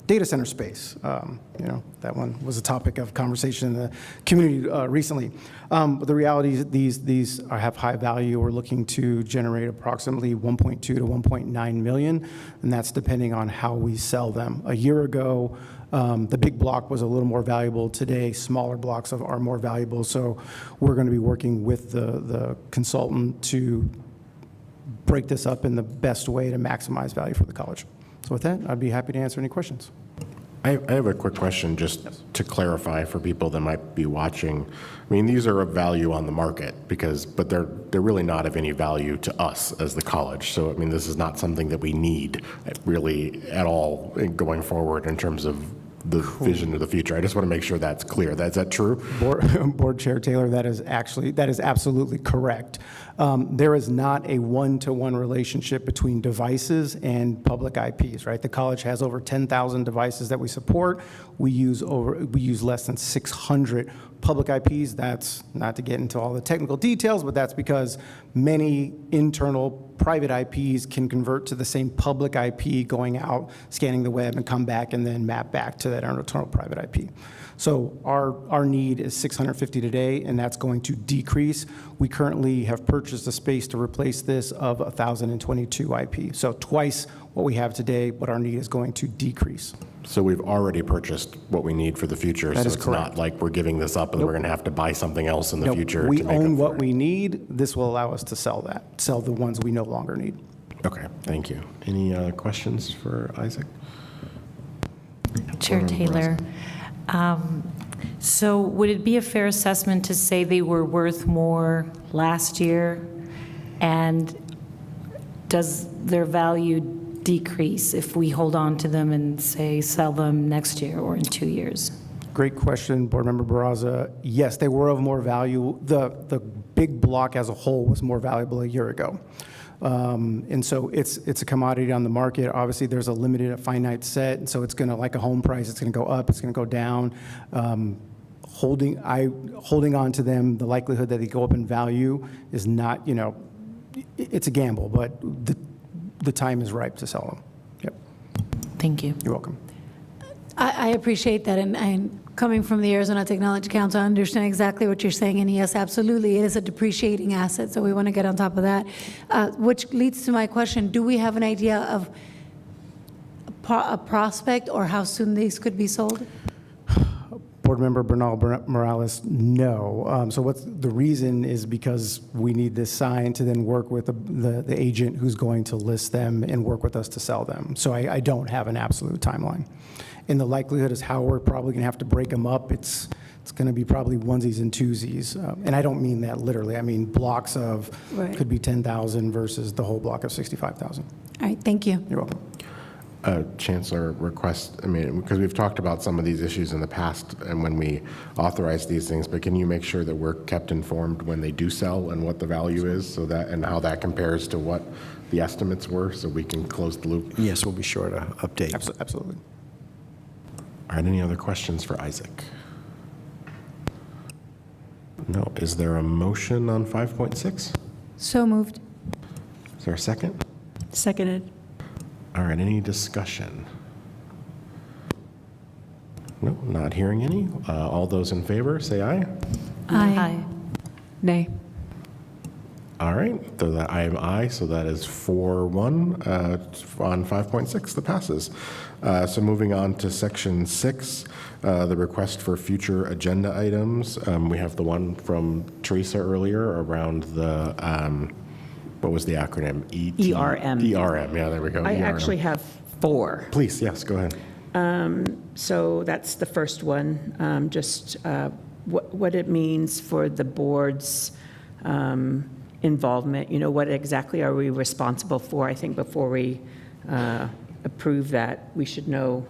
data center space. That one was a topic of conversation in the community recently. But the reality is these have high value. We're looking to generate approximately 1.2 to 1.9 million, and that's depending on how we sell them. A year ago, the big block was a little more valuable. Today, smaller blocks are more valuable. So we're going to be working with the consultant to break this up in the best way to maximize value for the college. So with that, I'd be happy to answer any questions. I have a quick question just to clarify for people that might be watching. I mean, these are of value on the market but they're really not of any value to us as the college. So, I mean, this is not something that we need really at all going forward in terms of the vision of the future. I just want to make sure that's clear. Is that true? Board Chair Taylor, that is absolutely correct. There is not a one-to-one relationship between devices and public IPs, right? The college has over 10,000 devices that we support. We use less than 600 public IPs. That's not to get into all the technical details, but that's because many internal private IPs can convert to the same public IP going out, scanning the web, and come back and then map back to that internal private IP. So our need is 650 today, and that's going to decrease. We currently have purchased a space to replace this of 1,022 IP. So twice what we have today, but our need is going to decrease. So we've already purchased what we need for the future. That is it's correct. Not like we're giving this up and we're going to have to buy something else in the future. We to make own up what for it. we need. This will allow us to sell the ones we no longer need. Okay, thank you. Any questions for Isaac? Chair Taylor, so would it be a fair assessment to say they were worth more last year? And does their value decrease if we hold on to them and say sell them next year or in 2 years? Great question, Board Member Barraza. Yes, they were of more value. The big block as a whole was more valuable a year ago. And so it's a commodity on the market. Obviously, there's a limited, a finite set, and so it's going to, like a home price, it's going to go up, it's going to go down. Holding on to them, the likelihood that they go up in value is not, it's a gamble, but the time is ripe to sell them. Yep. Thank you. You're welcome. I appreciate that, and coming from the Arizona Technology Council, I understand exactly what you're saying, and yes, absolutely, it is a depreciating asset, so we want to get on top of that. Which leads to my question, do we have an idea of a prospect or how soon these could be sold? Board Member Bernal Morales, no. So the reason is because we need this signed to then work with the agent who's going to list them and work with us to sell them. So I don't have an absolute timeline. And the likelihood is how we're probably going to have to break them up. It's going to be probably onesies and twosies. And I don't mean that literally. I mean blocks of, could be 10,000 versus the whole block of 65,000. All right, thank you. You're welcome. Chancellor, because we've talked about some of these issues in the past and when we authorize these things, but can you make sure that we're kept informed when they do sell and what the value is and how that compares to what the estimates were so we can close the loop? Yes, we'll be sure to update. Absolutely. All right, any other questions for Isaac? No. Is there a motion on 5.6? So moved. Is there a second? Seconded. All right, any discussion? No, not hearing any. All those in favor, say aye. Aye. Nay. All right, so that I am aye, so that is 4-1 on 5.6, that passes. So moving on to section 6, the request for future agenda items. We have the one from Teresa earlier around the, what was the acronym? ERM. ERM, yeah, there we go. I ERM. actually have 4. Please, yes, go ahead. So that's the first one, just what it means for the board's involvement. You know, what exactly are we responsible for? I think before we approve that, we should know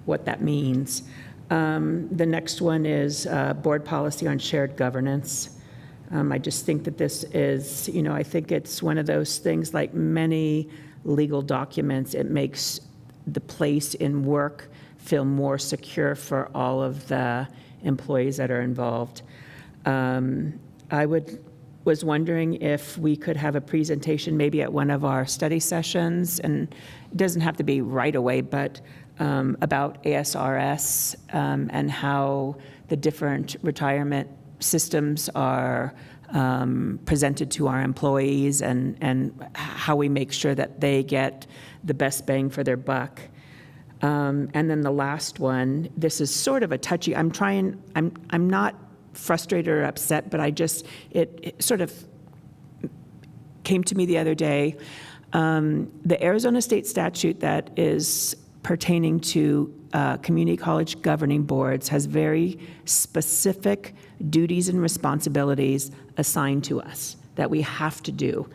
what that means. The next one is board policy on shared governance. I just think that this is, you know, I think it's one of those things, like many legal documents, it makes the place in work feel more secure for all of the employees that are involved. I was wondering if we could have a presentation maybe at one of our study sessions, and it doesn't have to be right away, but about ASRS and how the different retirement systems are presented to our employees, and how we make sure that they get the best bang for their buck. And then the last one, this is sort of a touchy, I'm not frustrated or upset, but it sort of came to me the other day. The Arizona state statute that is pertaining to community college governing boards has very specific duties and responsibilities assigned to us that we have to do.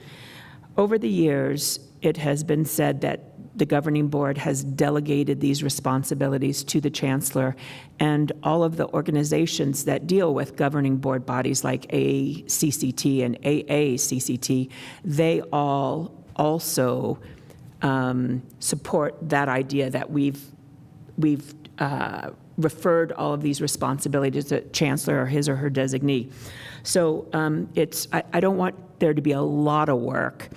Over the years, it has been said that the governing board has delegated these responsibilities to the chancellor, and all of the organizations that deal with governing board bodies like ACCT and AACCT, they all also support that idea that we've referred all of these responsibilities to chancellor or his or her designee. So I don't want there to be a lot of work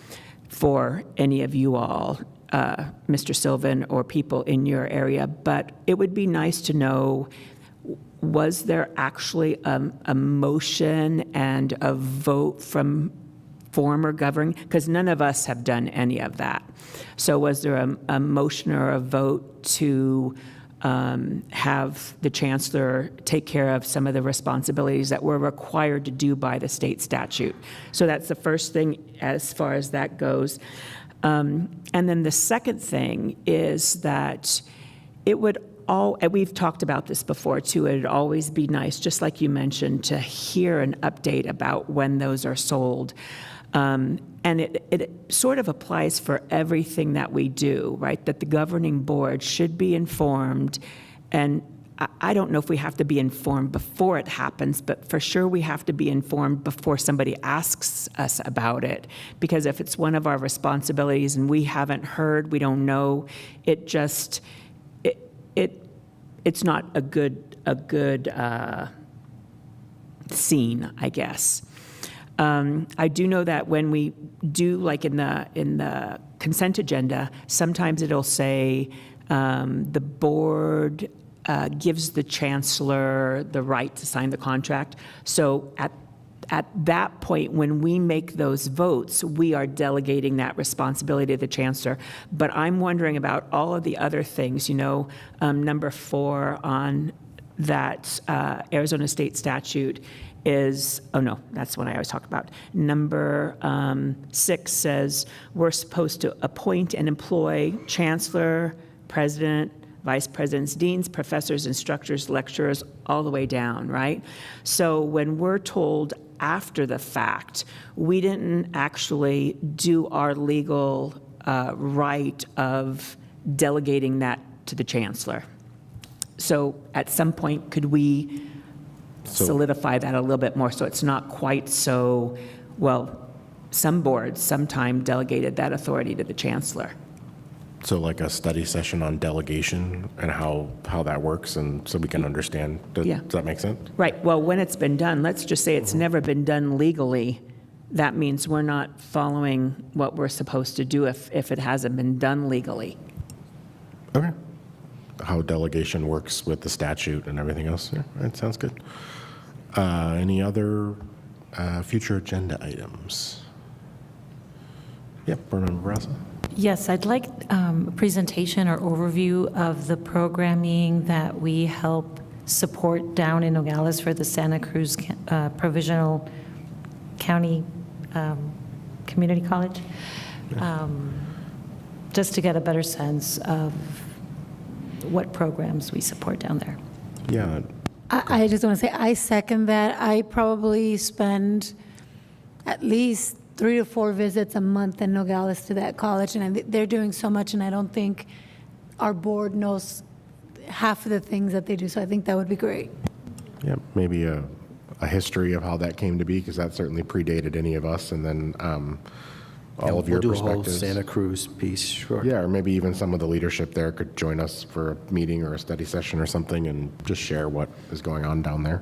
for any of you all, Mr. Sylvan, or people in your area, but it would be nice to know, was there actually a motion and a vote from former governing? Because none of us have done any of that. So was there a motion or a vote to have the chancellor take care of some of the responsibilities that we're required to do by the state statute? So that's the first thing as far as that goes. And then the second thing is that it would we've talked about this before too, it'd always be nice, just like you mentioned, to hear an update about when those are sold. And it sort of applies for everything that we do, right? That the governing board should be informed, and I don't know if we have to be informed before it happens, but for sure we have to be informed before somebody asks us about it. Because if it's one of our responsibilities and we haven't heard, we don't know, it's not a good scene, I guess. I do know that when we do, like in the consent agenda, sometimes it'll say the board gives the chancellor the right to sign the contract. So at that point, when we make those votes, we are delegating that responsibility to the chancellor. But I'm wondering about all of the other things, you know, number 4 on that Arizona state statute is, oh no, that's what I always talk about. Number 6 says we're supposed to appoint and employ chancellor, president, vice presidents, deans, professors, instructors, lecturers, all the way down, right? So when we're told after the fact, we didn't actually do our legal right of delegating that to the chancellor. So at some point, could we solidify that a little bit more so it's not quite so, well, some boards sometime delegated that authority to the chancellor. So like a study session on delegation and how that works, and so we can understand. Does that make sense? Right. Well, when it's been done, let's just say it's never been done legally. That means we're not following what we're supposed to do if it hasn't been done legally. Okay. How delegation works with the statute and everything else. Yeah, that sounds good. Any other future agenda items? Yep, Board Member Barraza. Yes, I'd like a presentation or overview of the programming that we help support down in Nogales for the Santa Cruz Provisional County Community College. just to get a better sense of what programs we support down there. Yeah, I just want to say, I second that. I probably spend at least 3 to 4 visits a month in Nogales to that college, and they're doing so much, and I don't think our board knows half of the things that they do, so I think that would be great. yeah, maybe a history of how that came to be, because that certainly predated any of us, and then all of your We'll do a whole perspectives. Santa Cruz piece, sure. Yeah, or maybe even some of the leadership there could join us for a meeting or a study session or something and just share what is going on down there.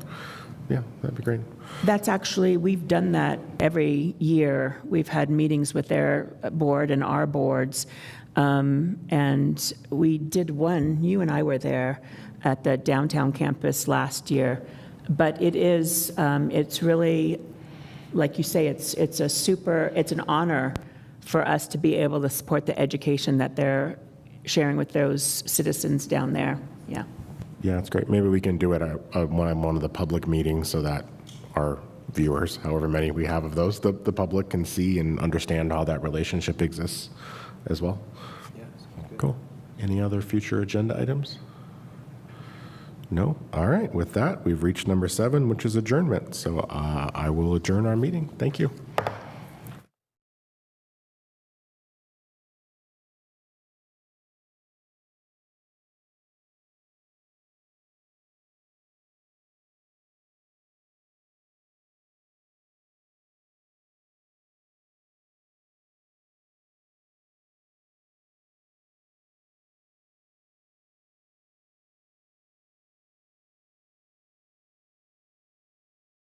Yeah, that'd be great. That's actually, we've done that every year. We've had meetings with their board and our boards. And we did one, you and I were there, at the downtown campus last year. But it is, it's really, like you say, it's an honor for us to be able to support the education that they're sharing with those citizens down there. Yeah. Yeah, it's great. Maybe we can do it at one of the public meetings so that our viewers, however many we have of those, the public can see and understand how that relationship exists as well. Cool. Any other future agenda items? No? All right. With that, we've reached number 7, which is adjournment. So I will adjourn our meeting. Thank you.